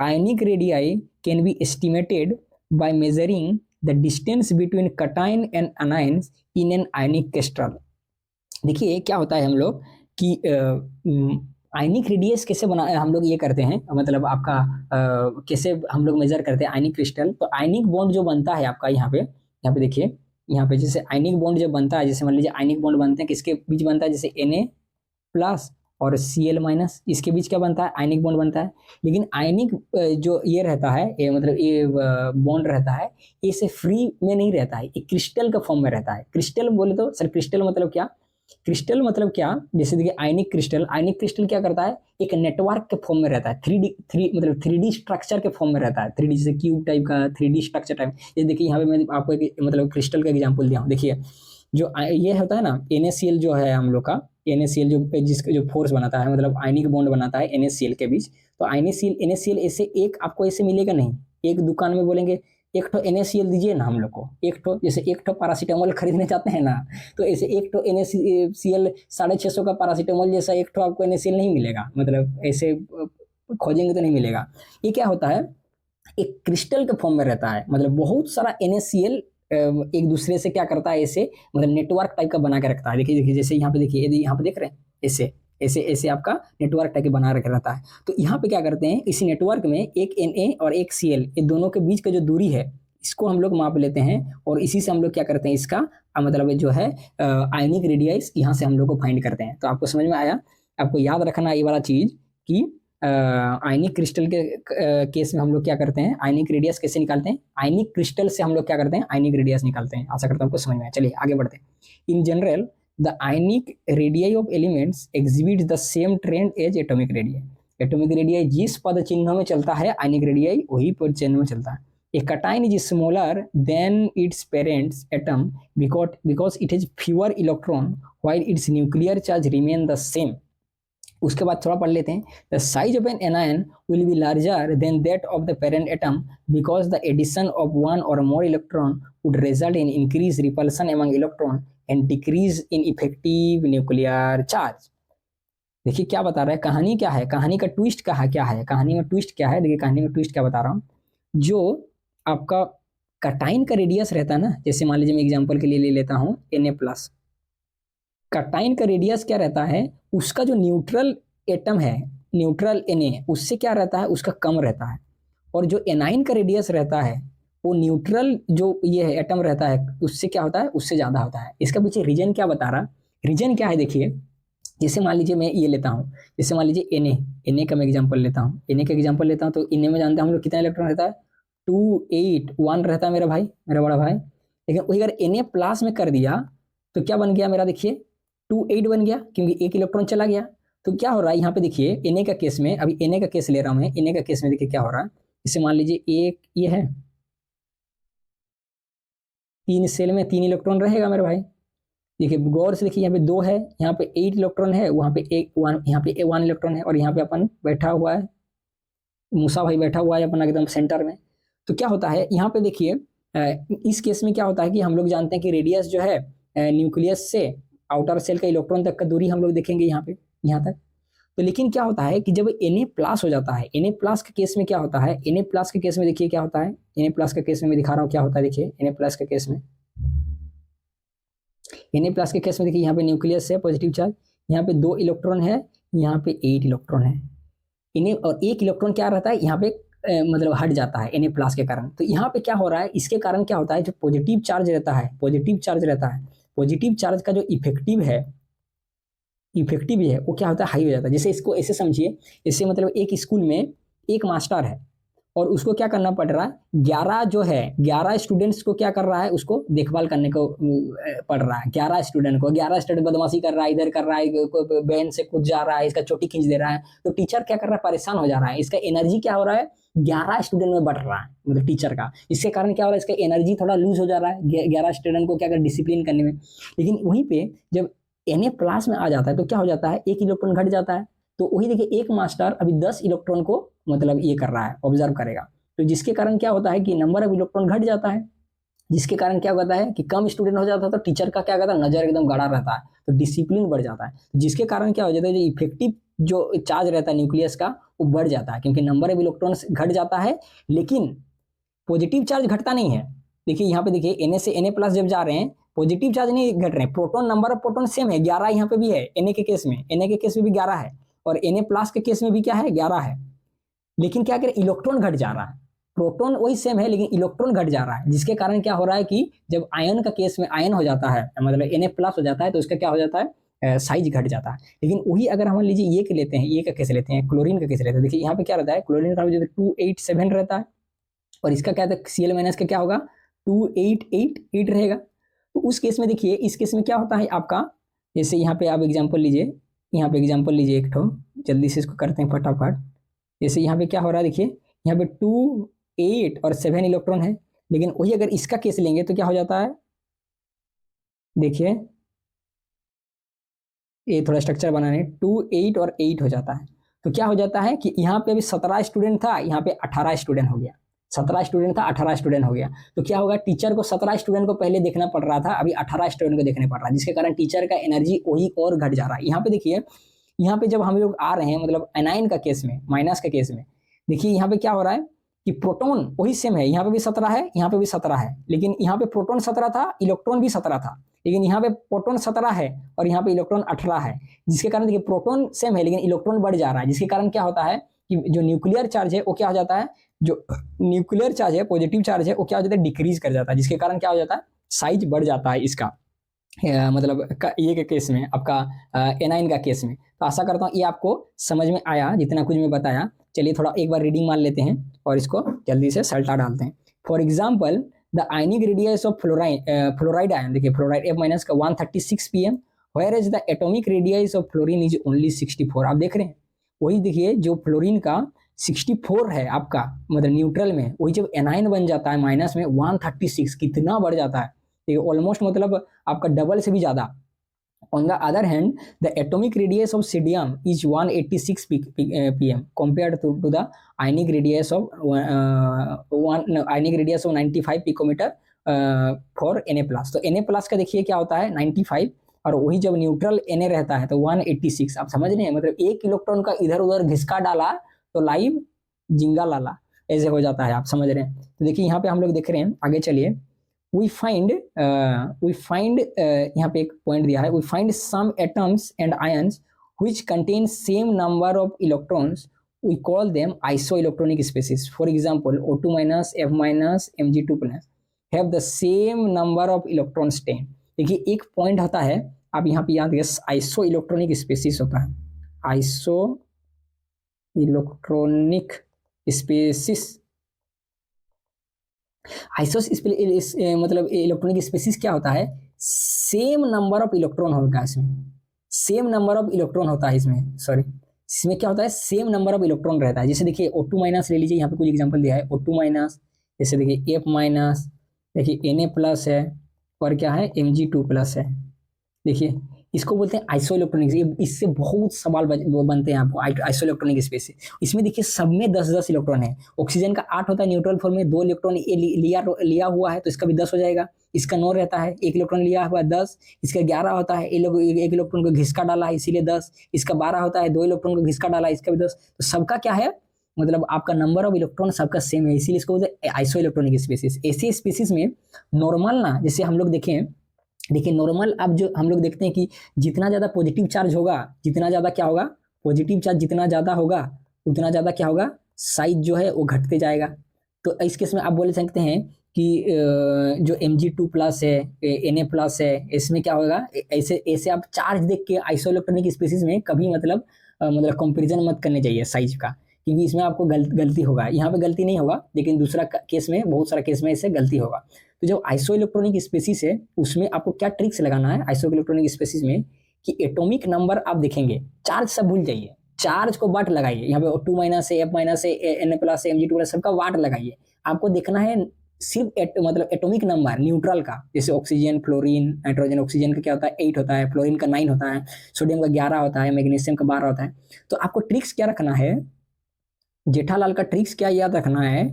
ionic radii can B estimated by measuring the distance between कटाइन and anions in an ionic crystal. देखिए क्या होता है हम लोग कि आयनिक रेडियस कैसे बना, हम लोग ये करते हैं, मतलब आपका कैसे हम लोग मेजर करते हैं आयनिक क्रिस्टल। तो आयनिक बॉन्ड जो बनता है आपका यहाँ पे देखिए, यहाँ पे जैसे आयनिक बॉन्ड जब बनता है, जैसे मान लीजिए आयनिक बॉन्ड बनते हैं किसके बीच बनता है, जैसे Na+ और Cl-, इसके बीच क्या बनता है, आयनिक बॉन्ड बनता है। लेकिन आयनिक जो ये रहता है, ये मतलब ये बॉन्ड रहता है, ये से फ्री में नहीं रहता है, ये क्रिस्टल का फॉर्म में रहता है। क्रिस्टल बोले तो सर क्रिस्टल मतलब क्या, क्रिस्टल मतलब क्या, जैसे देखिए आयनिक क्रिस्टल क्या करता है, एक नेटवर्क के फॉर्म में रहता है, 3D स्ट्रक्चर के फॉर्म में रहता है, 3D जैसे क्यूब टाइप का 3D स्ट्रक्चर टाइप। ये देखिए यहाँ पे मैं आपको एक मतलब क्रिस्टल का एग्जांपल दिया हूँ। देखिए जो ये होता है ना NaCl जो है हम लोग का, NaCl जो फोर्स बनाता है, मतलब आयनिक बॉन्ड बनाता है NaCl के बीच, तो NaCl ऐसे एक आपको ऐसे मिलेगा नहीं। एक दुकान में बोलेंगे एक ठो NaCl दीजिए ना हम लोग को, एक ठो, जैसे एक ठो पैरासीटामोल खरीदने जाते हैं ना, तो ऐसे एक ठो NaCl 650 का पैरासीटामोल जैसा एक ठो आपको NaCl नहीं मिलेगा, मतलब ऐसे खोजेंगे तो नहीं मिलेगा। ये क्या होता है, एक क्रिस्टल के फॉर्म में रहता है, मतलब बहुत सारा NaCl एक दूसरे से क्या करता है, ऐसे मतलब नेटवर्क टाइप का बना के रखता है। देखिए जैसे यहाँ पे देखिए, यदि यहाँ पे देख रहे हैं ऐसे ऐसे ऐसे आपका नेटवर्क टाइप के बना रखे रहता है। तो यहाँ पे क्या करते हैं, इसी नेटवर्क में एक Na और एक Cl, ये दोनों के बीच का जो दूरी है, इसको हम लोग माप लेते हैं, और इसी से हम लोग क्या करते हैं, इसका मतलब जो है आयनिक रेडियस यहाँ से हम लोग को फाइंड करते हैं। तो आपको समझ में आया, आपको याद रखना ये वाला चीज कि आयनिक क्रिस्टल के केस में हम लोग क्या करते हैं, आयनिक रेडियस कैसे निकालते हैं, आयनिक क्रिस्टल से हम लोग क्या करते हैं, आयनिक रेडियस निकालते हैं। आशा करता हूँ आपको समझ में आया। चलिए आगे बढ़ते हैं। In general the ionic radii of elements exhibit the same trend as atomic radii. Atomic radii जिस पद चिन्ह में चलता है, आयनिक रेडियाई वही पद चिन्ह में चलता है। A cation is smaller than its parent atom because it has fewer electron while its nuclear charge remain the same. उसके बाद थोड़ा पढ़ लेते हैं, the size of an anion will be larger than that of the parent atom because the addition of one or more electron would result in increase repulsion among electron and decrease in effective nuclear charge. देखिए क्या बता रहा है, कहानी क्या है, कहानी का ट्विस्ट क्या है, कहानी में ट्विस्ट क्या है। देखिए कहानी में ट्विस्ट क्या बता रहा हूँ, जो आपका कटाइन का रेडियस रहता है ना, जैसे मान लीजिए मैं एग्जांपल के लिए ले लेता हूँ Na+, कटाइन का रेडियस क्या रहता है, उसका जो न्यूट्रल एटम है, न्यूट्रल Na, उससे क्या रहता है, उसका कम रहता है। और जो एनाइन का रेडियस रहता है, वो न्यूट्रल जो ये है एटम रहता है, उससे क्या होता है, उससे ज्यादा होता है। इसका पीछे रीजन क्या बता रहा, रीजन क्या है देखिए, जैसे मान लीजिए मैं ये लेता हूँ, जैसे मान लीजिए Na का मैं एग्जाम्पल लेता हूँ, Na का एग्जाम्पल लेता हूँ, तो Na में जानते हैं हम लोग कितना इलेक्ट्रॉन रहता है, 2 8 1 रहता है मेरा भाई, मेरा बड़ा भाई। लेकिन वही अगर Na+ में कर दिया तो क्या बन गया मेरा, देखिए 2 8 बन गया, क्योंकि एक इलेक्ट्रॉन चला गया। तो क्या हो रहा है यहाँ पे देखिए, Na का केस में, अभी Na का केस ले रहा हूँ मैं, Na का केस में देखिए क्या हो रहा है, जैसे मान लीजिए एक ये है, 3 सेल में 3 इलेक्ट्रॉन रहेगा मेरे भाई। देखिए गौर से देखिए, यहाँ पे 2 है, यहाँ पे 8 इलेक्ट्रॉन है, वहाँ पे एक 1, यहाँ पे 1 इलेक्ट्रॉन है, और यहाँ पे अपन बैठा हुआ है, मूसा भाई बैठा हुआ है अपना एकदम सेंटर में। तो क्या होता है यहाँ पे देखिए, इस केस में क्या होता है कि हम लोग जानते हैं कि रेडियस जो है न्यूक्लियस से आउटर सेल का इलेक्ट्रॉन तक का दूरी हम लोग देखेंगे यहाँ पे, यहाँ तक। तो लेकिन क्या होता है कि जब Na+ हो जाता है, Na+ के केस में क्या होता है, Na+ के केस में देखिए क्या होता है, Na+ के केस में मैं दिखा रहा हूँ क्या होता है, देखिए Na+ के केस में Na+ के केस में देखिए यहाँ पे न्यूक्लियस है पॉजिटिव चार्ज, यहाँ पे 2 इलेक्ट्रॉन है, यहाँ पे 8 इलेक्ट्रॉन है। इन्हें और 1 इलेक्ट्रॉन क्या रहता है यहाँ पे मतलब हट जाता है Na+ के कारण। तो यहाँ पे क्या हो रहा है, इसके कारण क्या होता है, जो पॉजिटिव चार्ज रहता है, पॉजिटिव चार्ज का जो इफेक्टिव है वो क्या होता है, हाई हो जाता है। जैसे इसको ऐसे समझिए, इससे मतलब एक स्कूल में एक मास्टर है और उसको क्या करना पड़ रहा है, 11 स्टूडेंट्स को क्या कर रहा है, उसको देखभाल करने को पड़ रहा है। 11 स्टूडेंट बदमाशी कर रहा है, इधर कर रहा है, बेंच से कूद जा रहा है, इसका चोटी खींच दे रहा है, तो टीचर क्या कर रहा है, परेशान हो जा रहा है। इसका एनर्जी क्या हो रहा है, 11 स्टूडेंट में बढ़ रहा है, मतलब टीचर का। इसके कारण क्या हो रहा है, इसका एनर्जी थोड़ा लूज हो जा रहा है 11 स्टूडेंट को क्या कर डिसिप्लिन करने में। लेकिन वहीं पे जब Na+ में आ जाता है तो क्या हो जाता है, 1 इलेक्ट्रॉन घट जाता है। तो वही देखिए, एक मास्टर अभी 10 इलेक्ट्रॉन को मतलब ये कर रहा है, ऑब्जर्व करेगा, तो जिसके कारण क्या होता है कि नंबर ऑफ इलेक्ट्रॉन घट जाता है, जिसके कारण क्या होता है कि कम स्टूडेंट हो जाता है तो टीचर का क्या करता है, नजर एकदम गड़ा रहता है, तो डिसिप्लिन बढ़ जाता है। जिसके कारण क्या हो जाता है, जो इफेक्टिव जो चार्ज रहता है न्यूक्लियस का वो बढ़ जाता है, क्योंकि नंबर ऑफ इलेक्ट्रॉन्स घट जाता है लेकिन पॉजिटिव चार्ज घटता नहीं है। देखिए यहाँ पे देखिए, Na से Na+ जब जा रहे हैं पॉजिटिव चार्ज नहीं घट रहे हैं, proton number of proton same है, 11 यहाँ पे भी है। Na के केस में भी 11 है और Na+ के केस में भी क्या है, 11 है। लेकिन क्या करें, इलेक्ट्रॉन घट जा रहा है, प्रोटॉन वही सेम है लेकिन इलेक्ट्रॉन घट जा रहा है। जिसके कारण क्या हो रहा है कि जब आयन का केस में आयन हो जाता है, मतलब Na+ हो जाता है, तो इसका क्या हो जाता है, साइज घट जाता है। लेकिन वही अगर हम लीजिए ये के लेते हैं, ये का केस लेते हैं, क्लोरीन का केस लेते हैं, देखिए यहाँ पे क्या रहता है, क्लोरीन का 287 रहता है और इसका क्या था, Cl- का क्या होगा, 2888 रहेगा। तो उस केस में देखिए, इस केस में क्या होता है आपका, जैसे यहाँ पे आप एग्जांपल लीजिए, एक ठो जल्दी से इसको करते हैं फटाफट। जैसे यहाँ पे क्या हो रहा है, देखिए यहाँ पे 2 8 और 7 इलेक्ट्रॉन है, लेकिन वही अगर इसका केस लेंगे तो क्या हो जाता है, देखिए ये थोड़ा स्ट्रक्चर बनाने, 2 8 और 8 हो जाता है। तो क्या हो जाता है कि यहाँ पे अभी 17 स्टूडेंट था, यहाँ पे 18 स्टूडेंट हो गया, 17 स्टूडेंट था 18 स्टूडेंट हो गया। तो क्या होगा, टीचर को 17 स्टूडेंट को पहले देखना पड़ रहा था, अभी 18 स्टूडेंट को देखने पड़ रहा है, जिसके कारण टीचर का एनर्जी वही और घट जा रहा है। यहाँ पे देखिए, यहाँ पे जब हम लोग आ रहे हैं मतलब एनाइन का केस में, माइनस का केस में, देखिए यहाँ पे क्या हो रहा है कि प्रोटॉन वही सेम है, यहाँ पे भी 17 है, यहाँ पे भी 17 है, लेकिन यहाँ पे प्रोटॉन 17 था, इलेक्ट्रॉन भी 17 था, लेकिन यहाँ पे प्रोटॉन 17 है और यहाँ पे इलेक्ट्रॉन 18 है। जिसके कारण देखिए, प्रोटॉन सेम है लेकिन इलेक्ट्रॉन बढ़ जा रहा है, जिसके कारण क्या होता है कि जो न्यूक्लियर चार्ज है वो क्या हो जाता है, जो न्यूक्लियर चार्ज है, पॉजिटिव चार्ज है, वो क्या हो जाता है, डिक्रीज कर जाता है, जिसके कारण क्या हो जाता है, साइज बढ़ जाता है इसका, मतलब ये के केस में आपका एनाइन का केस में। तो आशा करता हूँ ये आपको समझ में आया जितना कुछ मैं बताया। चलिए थोड़ा एक बार रीडिंग मान लेते हैं और इसको जल्दी से सल्टा डालते हैं। For example, the ionic radius of fluoride ion, देखिए फ्लोराइड F- का 136 pm, where is the atomic radius of fluorine is only 64। आप देख रहे हैं, वही देखिए जो फ्लोरीन का 64 है आपका, मतलब न्यूट्रल में, वही जब एनाइन बन जाता है माइनस में 136, कितना बढ़ जाता है, ऑलमोस्ट मतलब आपका डबल से भी ज्यादा। On the other hand, the atomic radius of cesium is 186 pm compared to the ionic radius of ionic radius of 95 picometer for Na+। तो Na+ का देखिए क्या होता है 95, और वही जब न्यूट्रल Na रहता है तो 186। आप समझ रहे हैं, मतलब एक इलेक्ट्रॉन का इधर उधर घिसका डाला तो लाइव जिंगा लाला ऐसे हो जाता है, आप समझ रहे हैं। तो देखिए यहाँ पे हम लोग देख रहे हैं, आगे चलिए। we find यहाँ पे एक पॉइंट दिया है, we find some atoms and ions which contain same number of electrons, we call them isoelectronic species. For example, O2-, F-, Mg2+ have the same number of electrons 10। देखिए एक point होता है, आप यहाँ पे याद रखिए, आइसो इलेक्ट्रॉनिक स्पेसिस होता है, आइसो इलेक्ट्रॉनिक स्पेसिस। आइसोस मतलब इलेक्ट्रॉनिक स्पेसिस क्या होता है, सेम नंबर ऑफ इलेक्ट्रॉन होगा इसमें, सेम नंबर ऑफ इलेक्ट्रॉन होता है इसमें, सॉरी इसमें क्या होता है, सेम नंबर ऑफ इलेक्ट्रॉन रहता है। जैसे देखिए O2- ले लीजिए, यहाँ पे कुछ एग्जांपल दिया है, O2-, जैसे देखिए F-, देखिए Na+ है और क्या है Mg2+ है। देखिए इसको बोलते हैं आइसो इलेक्ट्रॉनिक। इससे बहुत सवाल बनते हैं आपको, आइसो इलेक्ट्रॉनिक स्पेस से। इसमें देखिए सब में 10-10 इलेक्ट्रॉन है, ऑक्सीजन का 8 होता है न्यूट्रल फॉर्म में, 2 इलेक्ट्रॉन लिया हुआ है तो इसका भी 10 हो जाएगा। इसका 9 रहता है, 1 इलेक्ट्रॉन लिया हुआ है 10, इसका 11 होता है, 1 इलेक्ट्रॉन को घिसका डाला है इसीलिए 10, इसका 12 होता है, 2 इलेक्ट्रॉन को घिसका डाला है इसका भी 10। तो सबका क्या है, मतलब आपका नंबर ऑफ इलेक्ट्रॉन सबका सेम है, इसीलिए इसको बोलते हैं आइसो इलेक्ट्रॉनिक स्पेसिस। ऐसी स्पेसिस में नॉर्मल ना, जैसे हम लोग देखें देखिए नॉर्मल अब जो हम लोग देखते हैं कि जितना ज़्यादा पॉजिटिव चार्ज होगा, जितना ज़्यादा क्या होगा, पॉजिटिव चार्ज जितना ज़्यादा होगा उतना ज़्यादा क्या होगा, साइज जो है वो घटते जाएगा। तो इस केस में आप बोल सकते हैं कि जो Mg2+ है, Na+ है, इसमें क्या होगा, ऐसे ऐसे आप चार्ज देख के आइसोइलेक्ट्रॉनिक स्पीसीज में कभी मतलब कंपेरिजन मत करने चाहिए साइज का, क्योंकि इसमें आपको गलती होगा। यहाँ पे गलती नहीं होगा, लेकिन दूसरा केस में, बहुत सारा केस में इससे गलती होगा। तो जो आइसोइलेक्ट्रॉनिक स्पीसीज है उसमें आपको क्या ट्रिक्स लगाना है आइसोइलेक्ट्रॉनिक स्पीसीज में, कि एटॉमिक नंबर आप देखेंगे, चार्ज सब भूल जाइए, चार्ज को वाट लगाइए, यहाँ पे O2- है, F- है, Na+ है, Mg2+, सबका वाट लगाइए। आपको देखना है सिर्फ मतलब एटॉमिक नंबर न्यूट्रल का, जैसे ऑक्सीजन, फ्लोरीन, नाइट्रोजन। ऑक्सीजन का क्या होता है 8 होता है, फ्लोरीन का 9 होता है, सोडियम का 11 होता है, मैग्नीशियम का 12 होता है। तो आपको ट्रिक्स क्या रखना है, जेठालाल का ट्रिक्स क्या याद रखना है,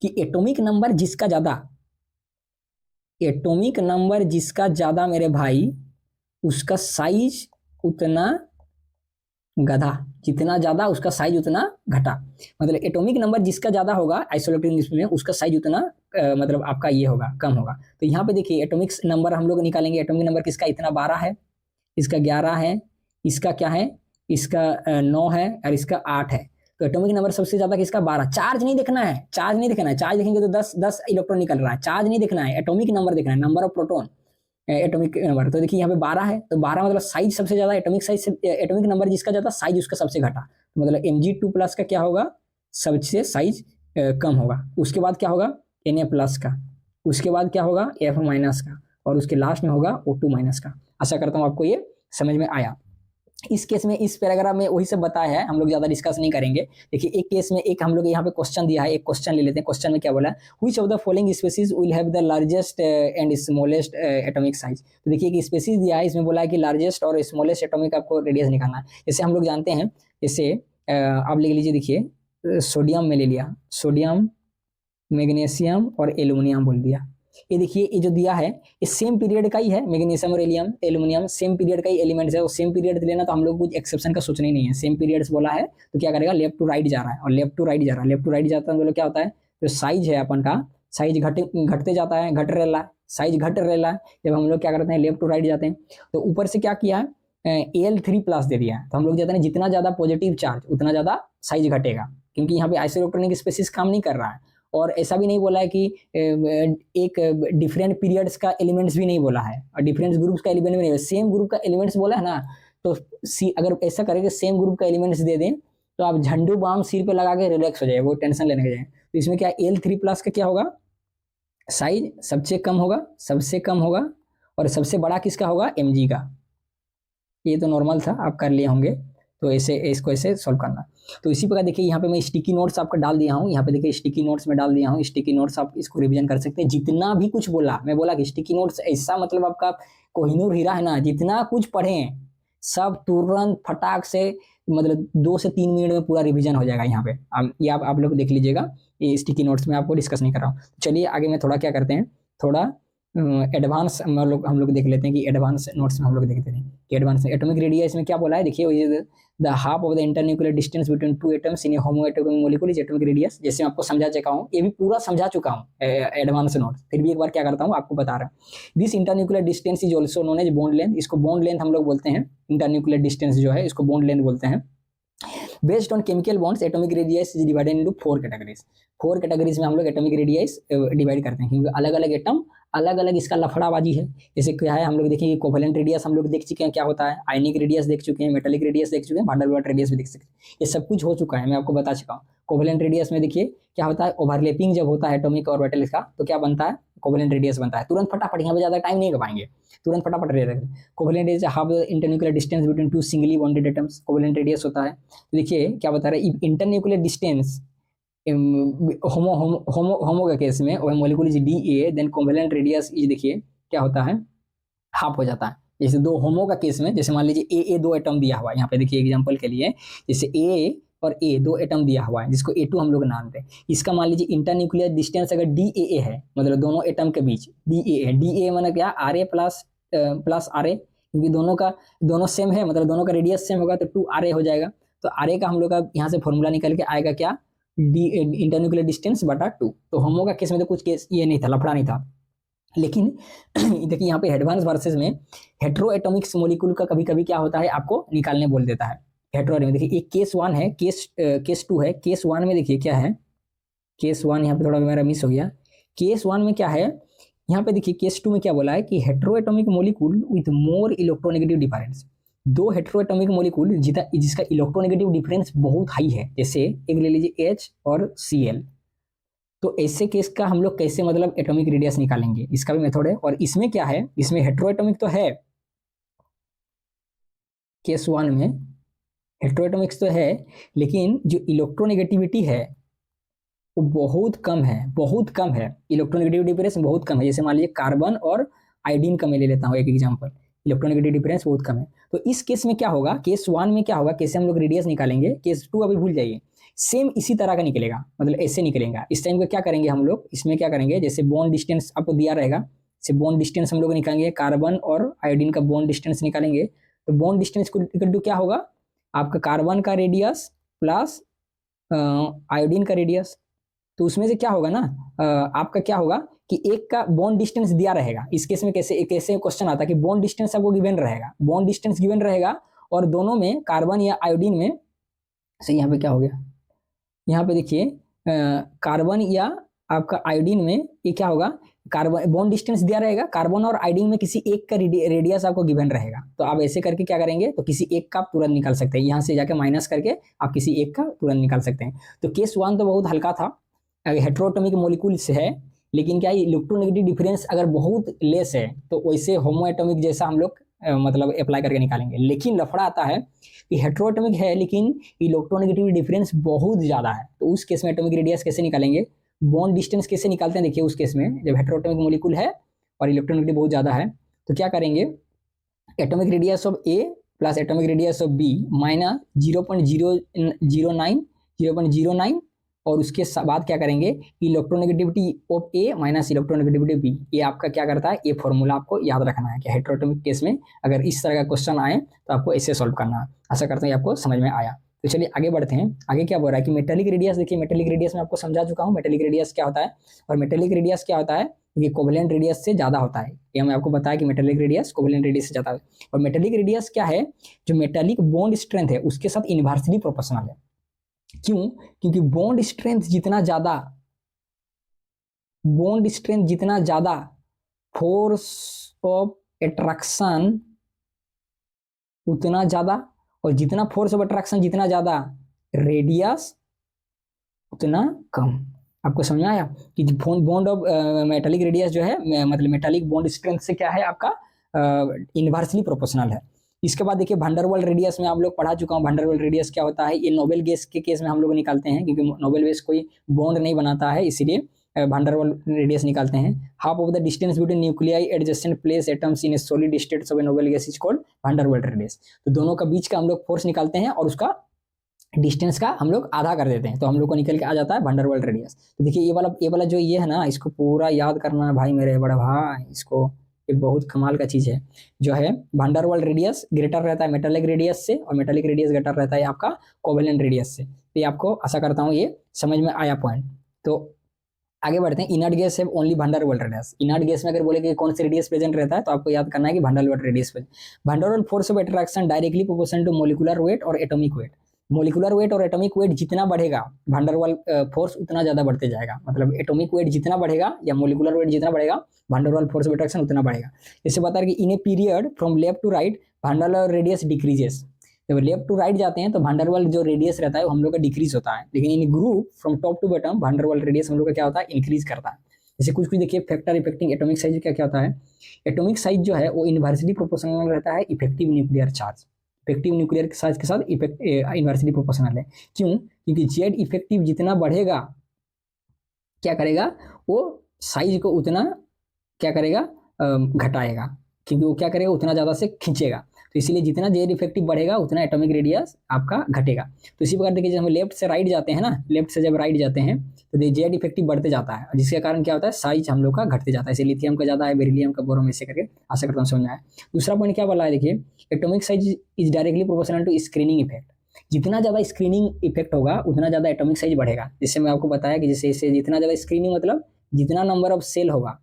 कि एटॉमिक नंबर जिसका ज्यादा, एटॉमिक नंबर जिसका ज्यादा मेरे भाई, उसका साइज उतना गधा, जितना ज्यादा उसका साइज उतना घटा। मतलब एटॉमिक नंबर जिसका ज्यादा होगा आइसोइलेक्ट्रॉनिक में, उसका साइज उतना मतलब आपका ये होगा, कम होगा। तो यहाँ पे देखिए एटॉमिक नंबर हम लोग निकालेंगे, एटॉमिक नंबर किसका, इतना 12 है, इसका 11 है, इसका क्या है, इसका 9 है, और इसका 8 है। तो एटॉमिक नंबर सबसे ज्यादा किसका, 12। चार्ज नहीं देखना है, चार्ज नहीं देखना है, चार्ज देखेंगे तो 10 इलेक्ट्रॉन निकल रहा है, चार्ज नहीं देखना है, एटॉमिक नंबर देखना है, number of proton, atomic number. तो देखिए यहाँ पे 12 है, तो 12 मतलब साइज सबसे ज्यादा, एटॉमिक साइज, एटॉमिक नंबर जिसका ज्यादा, साइज उसका सबसे घटा। तो मतलब Mg2+ का क्या होगा, सबसे साइज कम होगा। उसके बाद क्या होगा, Na+ का, उसके बाद क्या होगा, F- का, और उसके लास्ट में होगा O2- का। आशा करता हूँ आपको ये समझ में आया। इस केस में, इस पैराग्राफ में वही सब बताया है, हम लोग ज्यादा डिस्कस नहीं करेंगे। देखिए एक केस में एक हम लोग यहाँ पे क्वेश्चन दिया है, एक क्वेश्चन ले लेते हैं। क्वेश्चन में क्या बोला है, which of the following species will have the largest and smallest atomic size. तो देखिए एक स्पीसीज दिया है, इसमें बोला है कि लार्जेस्ट और स्मॉलेस्ट एटॉमिक आपको रेडियस निकालना है। जैसे हम लोग जानते हैं, जैसे आप लिख लीजिए, देखिए सोडियम में ले लिया, सोडियम, मैग्नीशियम और एल्यूमिनियम बोल दिया। ये देखिए ये जो दिया है, ये सेम पीरियड का ही है, मैग्नीशियम और एलियम एल्यूमिनियम सेम पीरियड का ही एलिमेंट्स है। वो सेम पीरियड लेना, तो हम लोग कुछ एक्सेप्शन का सोचना ही नहीं है, सेम पीरियड्स बोला है तो क्या करेगा, लेफ्ट टू राइट जा रहा है, और लेफ्ट टू राइट जा रहा है, लेफ्ट टू राइट जाता है, तो क्या होता है, जो साइज है अपन का, साइज घटते जाता है, घट रहा है, साइज घट रहा है। जब हम लोग क्या करते हैं, लेफ्ट टू राइट जाते हैं, तो ऊपर से क्या किया है, Al3+ दे दिया है। तो हम लोग जाते हैं, जितना ज्यादा पॉजिटिव चार्ज उतना ज्यादा साइज घटेगा, क्योंकि यहाँ पे आइसोइलेक्ट्रॉनिक स्पेसिस काम नहीं कर रहा है। और ऐसा भी नहीं बोला है कि एक डिफरेंट पीरियड्स का एलिमेंट्स भी नहीं बोला है, और डिफरेंट ग्रुप्स का एलिमेंट भी नहीं, सेम ग्रुप का एलिमेंट्स बोला है ना। तो अगर ऐसा करें सेम ग्रुप का एलिमेंट्स दे दें, तो आप झंडू बाम सिर पे लगा के रिलैक्स हो जाए, वो टेंशन लेने के जाए। तो इसमें क्या, Al3+ का क्या होगा, साइज सबसे कम होगा, सबसे कम होगा, और सबसे बड़ा किसका होगा, Mg का। ये तो नॉर्मल था, आप कर लिए होंगे। तो ऐसे इसको ऐसे सॉल्व करना। तो इसी प्रकार देखिए यहाँ पे मैं स्टिकी नोट्स आपका डाल दिया हूँ, यहाँ पे देखिए स्टिकी नोट्स में डाल दिया हूँ, स्टिकी नोट्स आप इसको रिवीजन कर सकते हैं। जितना भी कुछ बोला, मैं बोला कि स्टिकी नोट्स ऐसा मतलब आपका कोहिनूर हीरा है ना, जितना कुछ पढ़े सब तुरंत फटाक से, मतलब 2 से 3 मिनट में पूरा रिवीजन हो जाएगा यहाँ पे। ये आप लोग देख लीजिएगा, ये स्टिकी नोट्स में आपको डिस्कस नहीं कर रहा हूँ। चलिए आगे में थोड़ा क्या करते हैं, थोड़ा एडवांस हम लोग देख लेते हैं, कि एडवांस नोट्स में हम लोग देखते हैं कि एडवांस एटॉमिक रेडियस में क्या बोला है। देखिए the half of the internuclear distance between two atoms in a homoatomic molecule is atomic radius. जैसे मैं आपको समझा चुका हूँ, ये भी पूरा समझा चुका हूँ एडवांस नोट, फिर भी एक बार क्या करता हूँ आपको बता रहा हूँ। This internuclear distance is also known as bond length. इसको बॉन्ड लेंथ हम लोग बोलते हैं, इंटरन्यूक्लियर डिस्टेंस जो है इसको बॉन्ड लेंथ बोलते हैं। Based on chemical bonds atomic radius is divided into 4 categories. 4 categories में हम लोग एटॉमिक रेडियस डिवाइड करते हैं, क्योंकि अलग अलग एटम अलग अलग इसका लफड़ाबाजी है। जैसे क्या है, हम लोग देखेंगे कोवेलेंट रेडियस हम लोग देख चुके हैं क्या होता है, आयनिक रेडियस देख चुके हैं, मेटालिक रेडियस देख चुके हैं, वान डेर वाल्स रेडियस भी देख सकते हैं। ये सब कुछ हो चुका है, मैं आपको बता चुका हूँ। कोवेलेंट रेडियस में देखिए क्या होता है, ओवरलैपिंग जब होता है एटॉमिक और मेटल का, तो क्या बनता है, कोवेलेंट रेडियस बनता है। तुरंत फटाफट, यहाँ पे ज्यादा टाइम नहीं लगाएंगे, तुरंत फटाफट radius. Covalent radius half internuclear distance between to singly bonded atoms, covalent radius होता है। तो देखिए क्या बता रहा है, इंटरन्यूक्लियर डिस्टेंस होमो के केस में molecule is Da, then covalent radius is, देखिए क्या होता है, हाफ हो जाता है। जैसे दो होमो का केस में, जैसे मान लीजिए ए 2 एटम दिया हुआ है, यहाँ पे देखिए एग्जांपल के लिए, जैसे ए और ए 2 एटम दिया हुआ है, जिसको A2 हम लोग नाम दें। इसका मान लीजिए इंटरन्यूक्लियर डिस्टेंस अगर DAA है, मतलब दोनों एटम के बीच DAA है, DAA मतलब क्या, RA प्लस RA, क्योंकि दोनों सेम है, मतलब दोनों का रेडियस सेम होगा, तो 2RA हो जाएगा। तो RA का हम लोग का यहाँ से फॉर्मूला निकल के आएगा क्या, डी इंटरन्यूक्लियर डिस्टेंस बटा 2। तो होमो का केस में तो कुछ केस ये नहीं था, लफड़ा नहीं था। लेकिन देखिए यहाँ पे एडवांस वर्सेस में हेट्रो एटॉमिक्स मोलिक्यूल का कभी कभी क्या होता है आपको निकालने बोल देता है। हेट्रो देखिए एक केस 1 है, केस 2 है। केस 1 में देखिए क्या है, केस 1 यहाँ पे थोड़ा मेरा मिस हो गया। केस 1 में क्या है, यहाँ पे देखिए केस 2 में क्या बोला है कि heteroatomic molecule with more electronegative difference. दो हेट्रोएटॉमिक मॉलिक्यूल जिसका इलेक्ट्रोनेगेटिव डिफरेंस बहुत हाई है, जैसे एक ले लीजिए H और Cl। तो ऐसे केस का हम लोग कैसे मतलब एटॉमिक रेडियस निकालेंगे, इसका भी मेथड है। और इसमें क्या है, इसमें हेट्रोएटॉमिक तो है, केस 1 में हेट्रोएटॉमिक्स तो है, लेकिन जो इलेक्ट्रोनेगेटिविटी है वो बहुत कम है, बहुत कम है। इलेक्ट्रोनेगेटिव डिफरेंस बहुत कम है। जैसे मान लीजिए कार्बन और आयोडीन का मैं ले लेता हूँ एक एग्जांपल, इलेक्ट्रोनेगेटिव डिफरेंस बहुत कम है। तो इस केस में क्या होगा, केस 1 में क्या होगा, कैसे हम लोग रेडियस निकालेंगे, केस 2 अभी भूल जाइए, सेम इसी तरह का निकलेगा, मतलब ऐसे निकलेगा। इस टाइम पे क्या करेंगे हम लोग, इसमें क्या करेंगे, जैसे बॉन्ड डिस्टेंस आपको दिया रहेगा, जैसे बॉन्ड डिस्टेंस हम लोग निकालेंगे, कार्बन और आयोडीन का बॉन्ड डिस्टेंस निकालेंगे। तो बॉन्ड डिस्टेंस को इक्वल टू क्या होगा, आपका कार्बन का रेडियस प्लस आयोडीन का रेडियस। तो उसमें से क्या होगा ना, आपका क्या होगा कि एक का बॉन्ड डिस्टेंस दिया रहेगा। इस केस में कैसे क्वेश्चन आता है कि बॉन्ड डिस्टेंस आपको गिवन रहेगा, बॉन्ड डिस्टेंस गिवन रहेगा, और दोनों में कार्बन या आयोडीन में से, यहाँ पे क्या हो गया, यहाँ पे देखिए कार्बन या आपका आयोडीन में ये क्या होगा, कार्बन बॉन्ड डिस्टेंस दिया रहेगा, कार्बन और आयोडीन में किसी एक का रेडियस आपको गिवन रहेगा। तो आप ऐसे करके क्या करेंगे, तो किसी एक का आप तुरंत निकाल सकते हैं, यहाँ से जाके माइनस करके आप किसी एक का तुरंत निकाल सकते हैं। तो केस 1 तो बहुत हल्का था, हेट्रोएटॉमिक मॉलिक्यूल्स है, लेकिन क्या इलेक्ट्रोनेगेटिव डिफरेंस अगर बहुत लेस है तो वैसे होमोएटॉमिक जैसा हम लोग मतलब अप्लाई करके निकालेंगे। लेकिन लफड़ा आता है कि हेट्रोएटॉमिक है लेकिन इलेक्ट्रोनेगेटिव डिफरेंस बहुत ज्यादा है, तो उस केस में एटॉमिक रेडियस कैसे निकालेंगे, बॉन्ड डिस्टेंस कैसे निकालते हैं। देखिए उस केस में जब हेट्रोएटॉमिक मॉलिक्यूल है और इलेक्ट्रोनेगेटिव बहुत ज्यादा है, तो क्या करेंगे, atomic radius of A plus atomic radius of B minus 0.009 और उसके बाद क्या करेंगे, electronegativity of A minus electronegativity B. ये आपका क्या करता है, ये फॉर्मूला आपको याद रखना है कि हेट्रोएटॉमिक केस में अगर इस तरह का क्वेश्चन आए तो आपको ऐसे सॉल्व करना है। आशा करता हूँ आपको समझ में आया। तो चलिए आगे बढ़ते हैं। आगे क्या बोल रहा है कि मेटेलिक रेडियस, देखिए मेटेलिक रेडियस में आपको समझा चुका हूँ मेटेलिक रेडियस क्या होता है। और मेटेलिक रेडियस क्या होता है, ये कोवेलेंट रेडियस से ज्यादा होता है। ये मैं आपको बताया कि मेटेलिक रेडियस कोवेलेंट रेडियस से ज्यादा है। और मेटेलिक रेडियस क्या है, जो मेटेलिक बॉन्ड स्ट्रेंथ है उसके साथ इनवर्सली प्रोपोर्शनल है। क्यों, क्योंकि बॉन्ड स्ट्रेंथ जितना ज्यादा फोर्स ऑफ अट्रैक्शन उतना ज्यादा, और जितना फोर्स ऑफ अट्रैक्शन जितना ज्यादा, रेडियस उतना कम। आपको समझ में आया कि बॉन्ड ऑफ मेटालिक रेडियस जो है, मतलब मेटालिक बॉन्ड स्ट्रेंथ से क्या है आपका इनवर्सली प्रोपोर्शनल है। इसके बाद देखिए वंडरवॉल रेडियस में आप लोग पढ़ा चुका हूँ। वंडरवॉल रेडियस क्या होता है, ये नोबेल गैस के केस में हम लोग निकालते हैं, क्योंकि नोबेल गैस कोई बॉन्ड नहीं बनाता है, इसीलिए वंडरवॉल रेडियस निकालते हैं। Half of the distance between nuclei adjacent place atoms in A solid state of A noble gas is called van der Waals radius. तो दोनों का बीच का हम लोग फोर्स निकालते हैं और उसका डिस्टेंस का हम लोग आधा कर देते हैं, तो हम लोग को निकल के आ जाता है वंडरवॉल रेडियस। तो देखिए ये वाला जो ये है ना, इसको पूरा याद करना है भाई मेरे बड़ा भाई, इसको ये बहुत कमाल का चीज है। जो है वंडरवॉल रेडियस ग्रेटर रहता है मेटालिक रेडियस से, और मेटालिक रेडियस ग्रेटर रहता है आपका कोवेलेंट रेडियस से। तो ये आपको आशा करता हूँ ये समझ में आया पॉइंट। तो आगे बढ़ते हैं। इनर्ट गैस है only van der Waals radius. Inert gas में अगर बोले कि कौन सी रेडियस प्रेजेंट रहता है, तो आपको याद करना है कि van der Waals radius. Van der Waals force of attraction directly proportional to molecular weight और एटॉमिक वेट। मोलिकुलर वेट और एटॉमिक वेट जितना बढ़ेगा, वंडरवॉल फोर्स उतना ज्यादा बढ़ते जाएगा। मतलब एटॉमिक वेट जितना बढ़ेगा या मोलिकुलर वेट जितना बढ़ेगा, वंडरवॉल फोर्स ऑफ अट्रैक्शन उतना बढ़ेगा। जैसे बता रहे कि in a period from left to right van der Waals radius decreases. जब लेफ्ट टू राइट जाते हैं तो वंडरवॉल जो रेडियस रहता है वो हम लोग का डिक्रीज होता है, लेकिन in group from top to bottom van der Waals radius हम लोग का क्या होता है, इंक्रीज करता है। जैसे कुछ देखिए फैक्टर इफेक्टिंग एटॉमिक साइज क्या क्या होता है। एटॉमिक साइज जो है वो इनवर्सली प्रोपोर्शनल रहता है effective nuclear charge. Effective nuclear size के साथ इनवर्सली प्रोपोर्शनल है। क्यों, क्योंकि जेड इफेक्टिव जितना बढ़ेगा क्या करेगा, वो साइज को उतना क्या करेगा, घटाएगा, क्योंकि वो क्या करेगा, उतना ज्यादा से खींचेगा। तो इसीलिए जितना जेड इफेक्टिव बढ़ेगा उतना एटॉमिक रेडियस आपका घटेगा। तो इसी प्रकार देखिए जब हम लेफ्ट से राइट जाते हैं ना, लेफ्ट से जब राइट जाते हैं तो जेड इफेक्टिव बढ़ते जाता है, जिसके कारण क्या होता है, साइज हम लोग का घटते जाता है। जैसे लिथियम का ज्यादा है, बेरिलियम का, बोरोन, ऐसे करके। आशा करता हूँ समझ में आया। दूसरा पॉइंट क्या बोला है, देखिए atomic size is directly proportional to screening effect. जितना ज्यादा स्क्रीनिंग इफेक्ट होगा उतना ज्यादा एटॉमिक साइज बढ़ेगा। जिससे मैं आपको बताया कि जैसे जितना ज्यादा स्क्रीनिंग मतलब जितना नंबर ऑफ सेल होगा,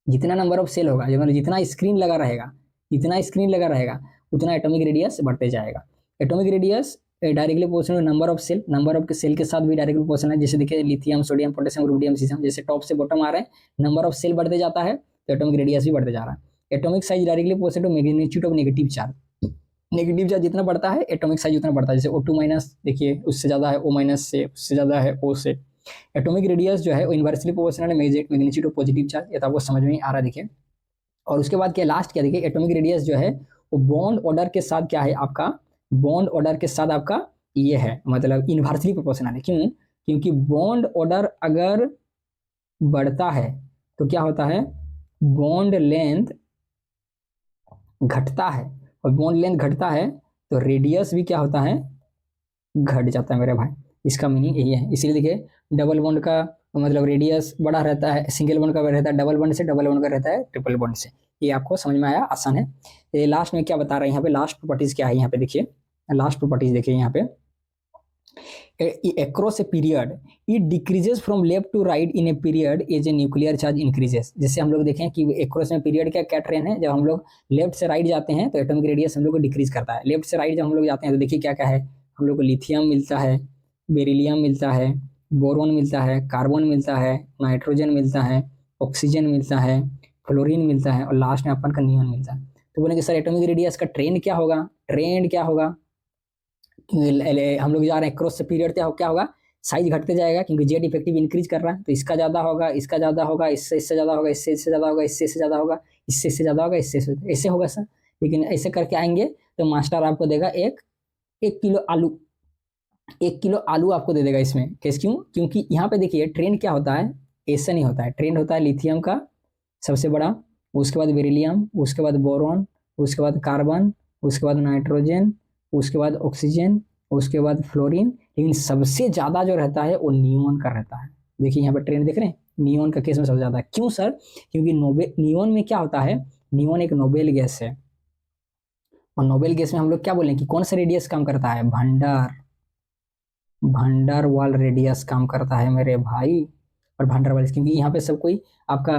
जितना नंबर ऑफ सेल होगा, मतलब जितना स्क्रीन लगा रहेगा, जितना स्क्रीन लगा रहेगा उतना एटॉमिक रेडियस बढ़ते जाएगा। Atomic radius directly proportional number of shell, number of shell के साथ भी डायरेक्टली प्रोपोर्शनल है। जैसे देखिए lithium, sodium, potassium, rubidium, caesium, जैसे टॉप से बॉटम आ रहे हैं, नंबर ऑफ सेल बढ़ते जाता है तो एटॉमिक रेडियस भी बढ़ते जा रहा है। Atomic size directly proportional to magnitude of negative charge, negative charge जितना बढ़ता है एटॉमिक साइज उतना बढ़ता है। जैसे O2 माइनस देखिए उससे ज्यादा है O माइनस से, उससे ज्यादा है O से। एटॉमिक रेडियस जो है वो इनवर्सली प्रोपोर्शनल है मैग्नीट्यूड ऑफ पॉजिटिव चार्ज, ये तो आपको समझ में आ रहा है देखिए। और उसके बाद क्या लास्ट क्या देखिए, एटॉमिक रेडियस जो है वो बॉन्ड ऑर्डर के साथ क्या है आपका, बॉन्ड ऑर्डर के साथ आपका ये है, मतलब इनवर्सली प्रोपोर्शनल है। क्यों? क्योंकि बॉन्ड ऑर्डर अगर बढ़ता है तो क्या होता है, बॉन्ड लेंथ घटता है, और बॉन्ड लेंथ घटता है तो रेडियस भी क्या होता है, घट जाता है मेरे भाई। इसका मीनिंग यही है। इसीलिए देखिए डबल बॉन्ड का मतलब रेडियस बड़ा रहता है, सिंगल बॉन्ड का रहता है डबल बॉन्ड से, डबल बॉन्ड का रहता है ट्रिपल बॉन्ड से। ये आपको समझ में आया, आसान है। ये लास्ट में क्या बता रहे हैं यहाँ पे, लास्ट प्रॉपर्टीज क्या है यहाँ पे देखिए, लास्ट प्रॉपर्टीज देखिए यहाँ पे, across a period it decreases from left to right in a period as a nuclear charge increases। जैसे हम लोग देखें कि across में पीरियड क्या ट्रेन है, जब हम लोग लेफ्ट से राइट जाते हैं तो एटॉमिक रेडियस हम लोग को डिक्रीज करता है। लेफ्ट से राइट जब हम लोग जाते हैं तो देखिए क्या क्या है, हम लोग को लिथियम मिलता है, बेरिलियम मिलता है, बोरोन मिलता है, कार्बन मिलता है, नाइट्रोजन मिलता है, ऑक्सीजन मिलता है, फ्लोरीन मिलता है, और लास्ट में अपन का नियॉन मिलता है। तो बोलेंगे सर एटॉमिक रेडियस का ट्रेंड क्या होगा, ट्रेंड क्या होगा, हम लोग जा रहे हैं क्रॉस से पीरियड क्या होगा, साइज घटते जाएगा क्योंकि जेड इफेक्टिव इंक्रीज कर रहा है, तो इसका ज्यादा होगा, इसका ज्यादा होगा, इससे ज्यादा होगा, इससे ज्यादा होगा, इससे ज्यादा होगा, इससे ज्यादा होगा, इससे ऐसे होगा सर। लेकिन ऐसे करके आएंगे तो मास्टर आपको देगा एक किलो आलू, 1 किलो आलू आपको दे देगा इसमें। कैसे? क्यों? क्योंकि यहाँ पे देखिए ट्रेंड क्या होता है, ऐसा नहीं होता है। ट्रेंड होता है लिथियम का सबसे बड़ा, उसके बाद बेरिलियम, उसके बाद बोरॉन, उसके बाद कार्बन, उसके बाद नाइट्रोजन, उसके बाद ऑक्सीजन, उसके बाद फ्लोरीन, लेकिन सबसे ज्यादा जो रहता है वो नियॉन का रहता है। देखिए यहाँ पे ट्रेंड देख रहे हैं, नियॉन का केस में सबसे ज्यादा है। क्यों सर? क्योंकि नियॉन में क्या होता है, नियॉन एक नोबेल गैस है, और नोबेल गैस में हम लोग क्या बोलें कि कौन सा रेडियस काम करता है, भंडार वाल रेडियस काम करता है मेरे भाई। और भंडार वाल क्योंकि यहाँ पे सब कोई आपका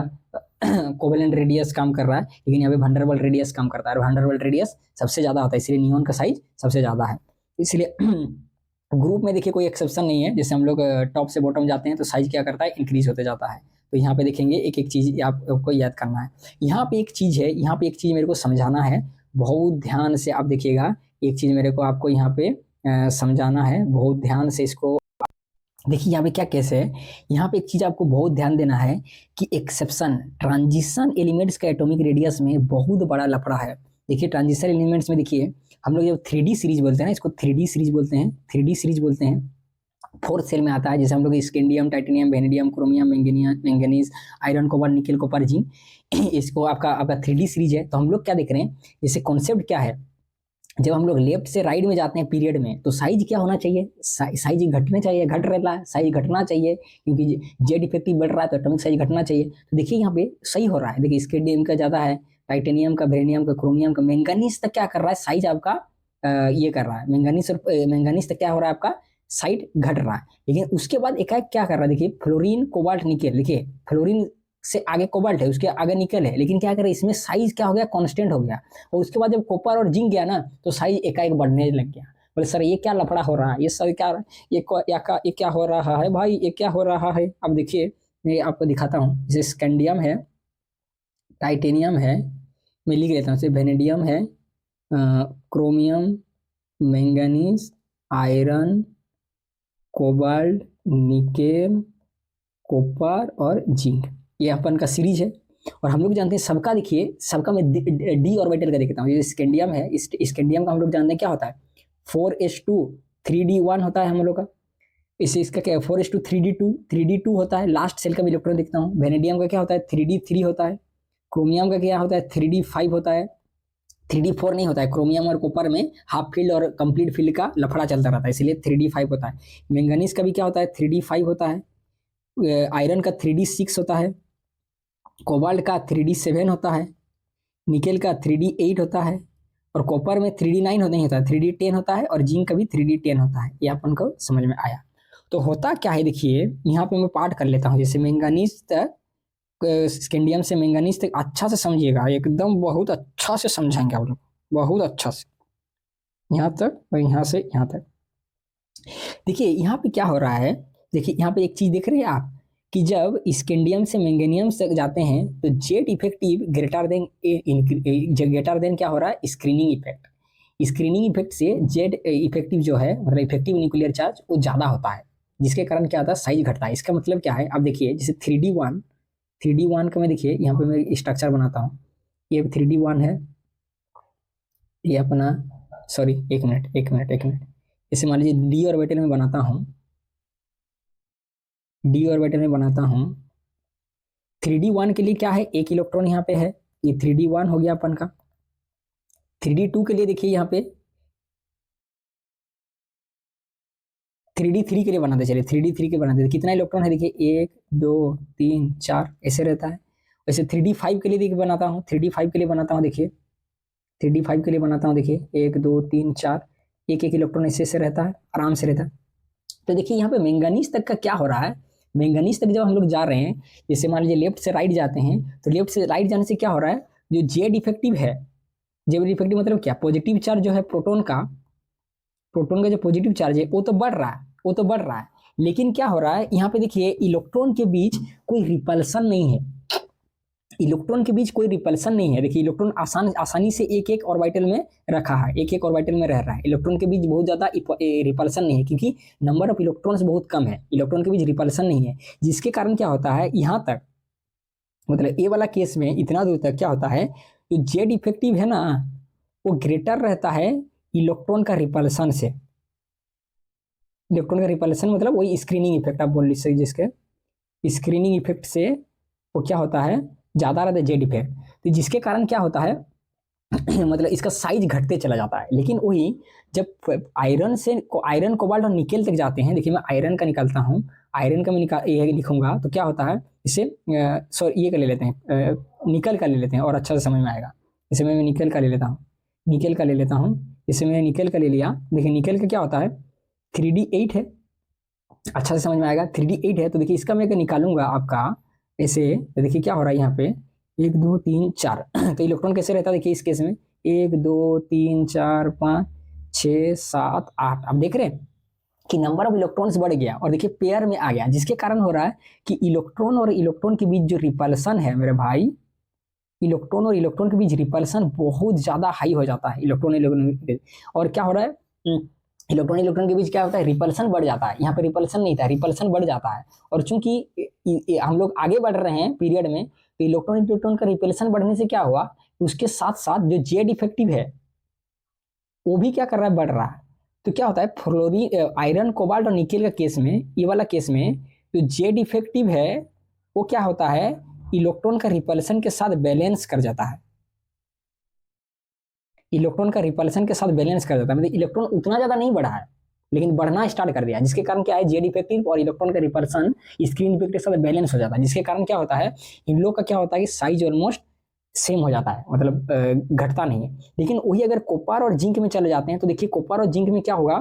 कोवेलेंट रेडियस काम कर रहा है, लेकिन यहाँ पे भंडारवाल रेडियस काम करता है, और भंडारवाल रेडियस सबसे ज्यादा होता है, इसलिए नियॉन का साइज सबसे ज्यादा है। इसलिए ग्रुप में देखिए कोई एक्सेप्शन नहीं है, जैसे हम लोग टॉप से बॉटम जाते हैं तो साइज क्या करता है, इंक्रीज होते जाता है। तो यहाँ पे देखेंगे एक एक चीज आपको याद करना है। यहाँ पे एक चीज है, यहाँ पे एक चीज मेरे को समझाना है, बहुत ध्यान से आप देखिएगा। एक चीज मेरे को आपको यहाँ पे समझाना है, बहुत ध्यान से इसको देखिए। यहाँ पे क्या केस है, यहाँ पे एक चीज आपको बहुत ध्यान देना है कि एक्सेप्शन ट्रांजिशन एलिमेंट्स का एटॉमिक रेडियस में बहुत बड़ा लफड़ा है। देखिए ट्रांजिशन एलिमेंट्स में देखिए हम लोग जब 3D सीरीज बोलते हैं ना, इसको 3D सीरीज बोलते हैं, 3D सीरीज बोलते हैं। 4th सेल में आता है, जैसे हम लोग scandium, titanium, vanadium, chromium, manganese, iron, cobalt, nickel, copper, zinc, इसको आपका 3D सीरीज है। तो हम लोग क्या देख रहे हैं, जैसे कॉन्सेप्ट क्या है, जब हम लोग लेफ्ट से राइट में जाते हैं पीरियड में तो साइज क्या होना चाहिए, साइज घटना चाहिए, घट रहा है, साइज घटना चाहिए क्योंकि जेड इफेक्टिव बढ़ रहा है तो एटॉमिक साइज घटना चाहिए। तो देखिए यहाँ पे सही हो रहा है, देखिए स्कैंडियम का ज्यादा है, टाइटेनियम का, वेनेडियम का, क्रोमियम का, मैंगनीज तक क्या कर रहा है, साइज आपका ये कर रहा है, मैंगनीज तक क्या हो रहा है आपका, साइड घट रहा है। लेकिन उसके बाद एकाएक क्या कर रहा है, देखिए फ्लोरीन, कोबाल्ट, निकेल, देखिए फ्लोरीन से आगे कोबाल्ट है, उसके आगे निकल है, लेकिन क्या करे इसमें साइज क्या हो गया, कांस्टेंट हो गया। और उसके बाद जब कॉपर और जिंक गया ना तो साइज एकाएक बढ़ने लग गया। बोले सर ये क्या लफड़ा हो रहा है, ये सर क्या, ये क्या हो रहा है भाई, ये क्या हो रहा है। अब देखिए मैं आपको दिखाता हूँ, जैसे स्कैंडियम है, टाइटेनियम है, मैं लिख लेता हूँ, जैसे वेनेडियम है, chromium, manganese, iron, cobalt, nickel, copper और जिंक, ये अपन का सीरीज है। और हम लोग जानते हैं सबका, देखिए सबका मैं डी ऑर्बिटल का देखता हूँ। ये स्कैंडियम है, स्कैंडियम का हम लोग जानते हैं क्या होता है, 4s2 3d1 होता है हम लोग का। इसे इसका क्या है, 4s2 3d2 होता है। लास्ट सेल का भी इलेक्ट्रॉन देखता हूँ। वेनेडियम का क्या होता है, 3d3 होता है। क्रोमियम का क्या होता है, 3d5 होता है। 3d4 नहीं होता है, क्रोमियम और कॉपर में हाफ फील्ड और कंप्लीट फील्ड का लफड़ा चलता रहता है, इसलिए 3d5 होता है। मैंगनीज का भी क्या होता है, 3d5 होता है। आयरन का 3d6 होता है, कोबाल्ट का 3d7 होता है, निकेल का 3d8 होता है, और कॉपर में 3d9 नहीं होता है, 3d10 होता है, और जिंक का भी 3d10 होता है। ये अपन को समझ में आया। तो होता क्या है देखिए, यहाँ पे मैं पार्ट कर लेता हूँ। जैसे मैंगनीज तक स्कैंडियम से मैंगनीज तक अच्छा से समझिएगा, एकदम बहुत अच्छा से समझाएंगे आप लोग, बहुत अच्छा से, यहाँ तक और यहाँ से यहाँ तक। देखिए यहाँ पे क्या हो रहा है, देखिए यहाँ पे एक चीज देख रहे हैं आप कि जब स्कैंडियम से मैंगनीज तक जाते हैं तो जेड इफेक्टिव ग्रेटर देन क्या हो रहा है, स्क्रीनिंग इफेक्ट। स्क्रीनिंग इफेक्ट से जेड इफेक्टिव जो है, मतलब इफेक्टिव न्यूक्लियर चार्ज वो ज्यादा होता है, जिसके कारण क्या होता है, साइज घटता है। इसका मतलब क्या है, आप देखिए जैसे 3D1 का मैं देखिए यहाँ पे मैं स्ट्रक्चर बनाता हूँ, ये 3D1 है, ये अपना, सॉरी एक मिनट, जैसे मान लीजिए डी ऑर्बिटल में बनाता हूँ, डी ऑर्बिटल में बनाता हूँ 3D1 के लिए क्या है, एक इलेक्ट्रॉन यहाँ पे है, ये 3D1 हो गया अपन का। 3D2 के लिए देखिए यहाँ पे 3D3 के लिए बनाते, चलिए 3D3 के बनाते, कितना इलेक्ट्रॉन है देखिए 1 2 3 4 ऐसे रहता है। वैसे 3D5 के लिए देखिए बनाता हूँ, 3D5 के लिए बनाता हूँ, देखिए 3D5 के लिए बनाता हूँ, देखिए 1 2 3 4 एक इलेक्ट्रॉन ऐसे ऐसे रहता है, आराम से रहता है। तो देखिए यहाँ पे मैंगनीज तक का क्या हो रहा है, मैंगनीज तक जब हम लोग जा रहे हैं, जैसे मान लीजिए लेफ्ट से राइट जाते हैं, तो लेफ्ट से राइट जाने से क्या हो रहा है, जो जेड इफेक्टिव है, जेड इफेक्टिव मतलब क्या, पॉजिटिव चार्ज जो है प्रोटॉन का जो पॉजिटिव चार्ज है वो तो बढ़ रहा है, लेकिन क्या हो रहा है यहाँ पे देखिए इलेक्ट्रॉन के बीच कोई रिपल्सन नहीं है, इलेक्ट्रॉन के बीच कोई रिपल्सन नहीं है। देखिए इलेक्ट्रॉन आसानी से एक ऑर्बिटल में रखा है, एक ऑर्बिटल में रह रहा है, इलेक्ट्रॉन के बीच बहुत ज्यादा रिपल्सन नहीं है, क्योंकि नंबर ऑफ इलेक्ट्रॉन्स बहुत कम है, इलेक्ट्रॉन के बीच रिपल्सन नहीं है, जिसके कारण क्या होता है यहाँ तक, मतलब ए वाला केस में इतना दूर तक क्या होता है, जो जेड इफेक्टिव है ना वो ग्रेटर रहता है इलेक्ट्रॉन का रिपल्सन से। इलेक्ट्रॉन का रिपल्सन मतलब वही स्क्रीनिंग इफेक्ट आप बोल लीजिए, जिसके स्क्रीनिंग इफेक्ट से वो क्या होता है, ज्यादा रहता है जेड इफेक्ट, तो जिसके कारण क्या होता है मतलब इसका साइज घटते चला जाता है। लेकिन वही जब आयरन कोबाल्ट और निकेल तक जाते हैं, देखिए मैं आयरन का निकालता हूँ, आयरन का मैं ये लिखूंगा तो क्या होता है, इसे सॉरी ये का ले लेते हैं, निकल का ले लेते हैं और अच्छा से समझ में आएगा। जैसे मैं निकल का ले लेता हूँ, जैसे मैं निकल का ले लिया, देखिए निकल का क्या होता है 3D8 है, अच्छा से समझ में आएगा, 3D8 है। तो देखिए इसका मैं निकालूंगा आपका ऐसे, तो देखिए क्या हो रहा है यहाँ पे 1 2 3 4 तो इलेक्ट्रॉन कैसे रहता है, देखिए इस केस में 1 2 3 4 5 6 7 8, आप देख रहे हैं कि नंबर ऑफ इलेक्ट्रॉन्स बढ़ गया और देखिए पेयर में आ गया, जिसके कारण हो रहा है कि इलेक्ट्रॉन और इलेक्ट्रॉन के बीच जो रिपल्सन है मेरे भाई, इलेक्ट्रॉन और इलेक्ट्रॉन के बीच रिपल्सन बहुत ज्यादा हाई हो जाता है, इलेक्ट्रॉन और क्या हो रहा है, इलेक्ट्रॉन के बीच क्या होता है, रिपल्सन बढ़ जाता है। यहाँ पे रिपल्सन नहीं था, रिपल्सन बढ़ जाता है, और चूंकि हम लोग आगे बढ़ रहे हैं पीरियड में, तो इलेक्ट्रॉन का रिपल्सन बढ़ने से क्या हुआ, उसके साथ साथ जो जेड इफेक्टिव है वो भी क्या कर रहा है, बढ़ रहा है। तो क्या होता है, फ्लोरीन आयरन कोबाल्ट और निकेल का केस में, ये वाला केस में जो जेड इफेक्टिव है वो क्या होता है, इलेक्ट्रॉन का रिपल्सन के साथ बैलेंस कर जाता है, इलेक्ट्रॉन का रिपल्सन के साथ बैलेंस कर जाता है, मतलब इलेक्ट्रॉन उतना ज्यादा नहीं बढ़ा है लेकिन बढ़ना स्टार्ट कर दिया, जिसके कारण क्या है, जेड इफेक्टिव और इलेक्ट्रॉन का रिपल्सन स्क्रीन इफेक्ट के साथ बैलेंस हो जाता है, जिसके कारण क्या होता है, इन लोग का क्या होता है कि साइज ऑलमोस्ट सेम हो जाता है, मतलब घटता नहीं है। लेकिन वही अगर कॉपर और जिंक में चले जाते हैं, तो देखिए कॉपर और जिंक में क्या होगा,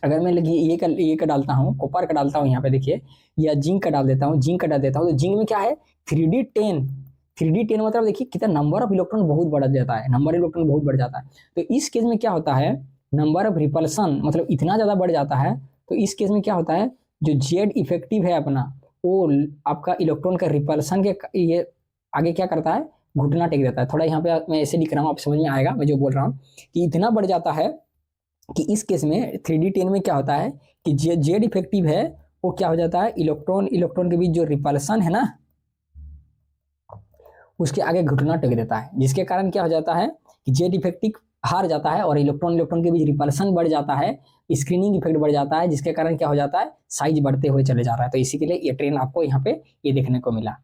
अगर मैं ये का डालता हूँ, कॉपर का डालता हूँ यहाँ पे देखिए, या जिंक का डाल देता हूँ, तो जिंक में क्या है 3D10 मतलब देखिए कितना नंबर ऑफ इलेक्ट्रॉन बहुत बढ़ जाता है, तो इस केस में क्या होता है, नंबर ऑफ रिपल्सन मतलब इतना ज्यादा बढ़ जाता है। तो इस केस में क्या होता है, जो जेड इफेक्टिव है अपना, वो आपका इलेक्ट्रॉन का रिपल्सन के ये आगे क्या करता है, घुटना टेक देता है। थोड़ा यहाँ पे मैं ऐसे लिख रहा हूँ, आप समझ में आएगा मैं जो बोल रहा हूँ, कि इतना बढ़ जाता है कि इस केस में 3D10 में क्या होता है कि जेड इफेक्टिव है वो क्या हो जाता है, इलेक्ट्रॉन के बीच जो रिपल्सन है ना उसके आगे घुटना टेक देता है, जिसके कारण क्या हो जाता है कि जेड इफेक्टिव हार जाता है और इलेक्ट्रॉन के बीच रिपल्सन बढ़ जाता है, स्क्रीनिंग इफेक्ट बढ़ जाता है, जिसके कारण क्या हो जाता है, साइज बढ़ते हुए चले जा रहा है। तो इसी के लिए ये ट्रेंड आपको यहाँ पे ये देखने को मिला।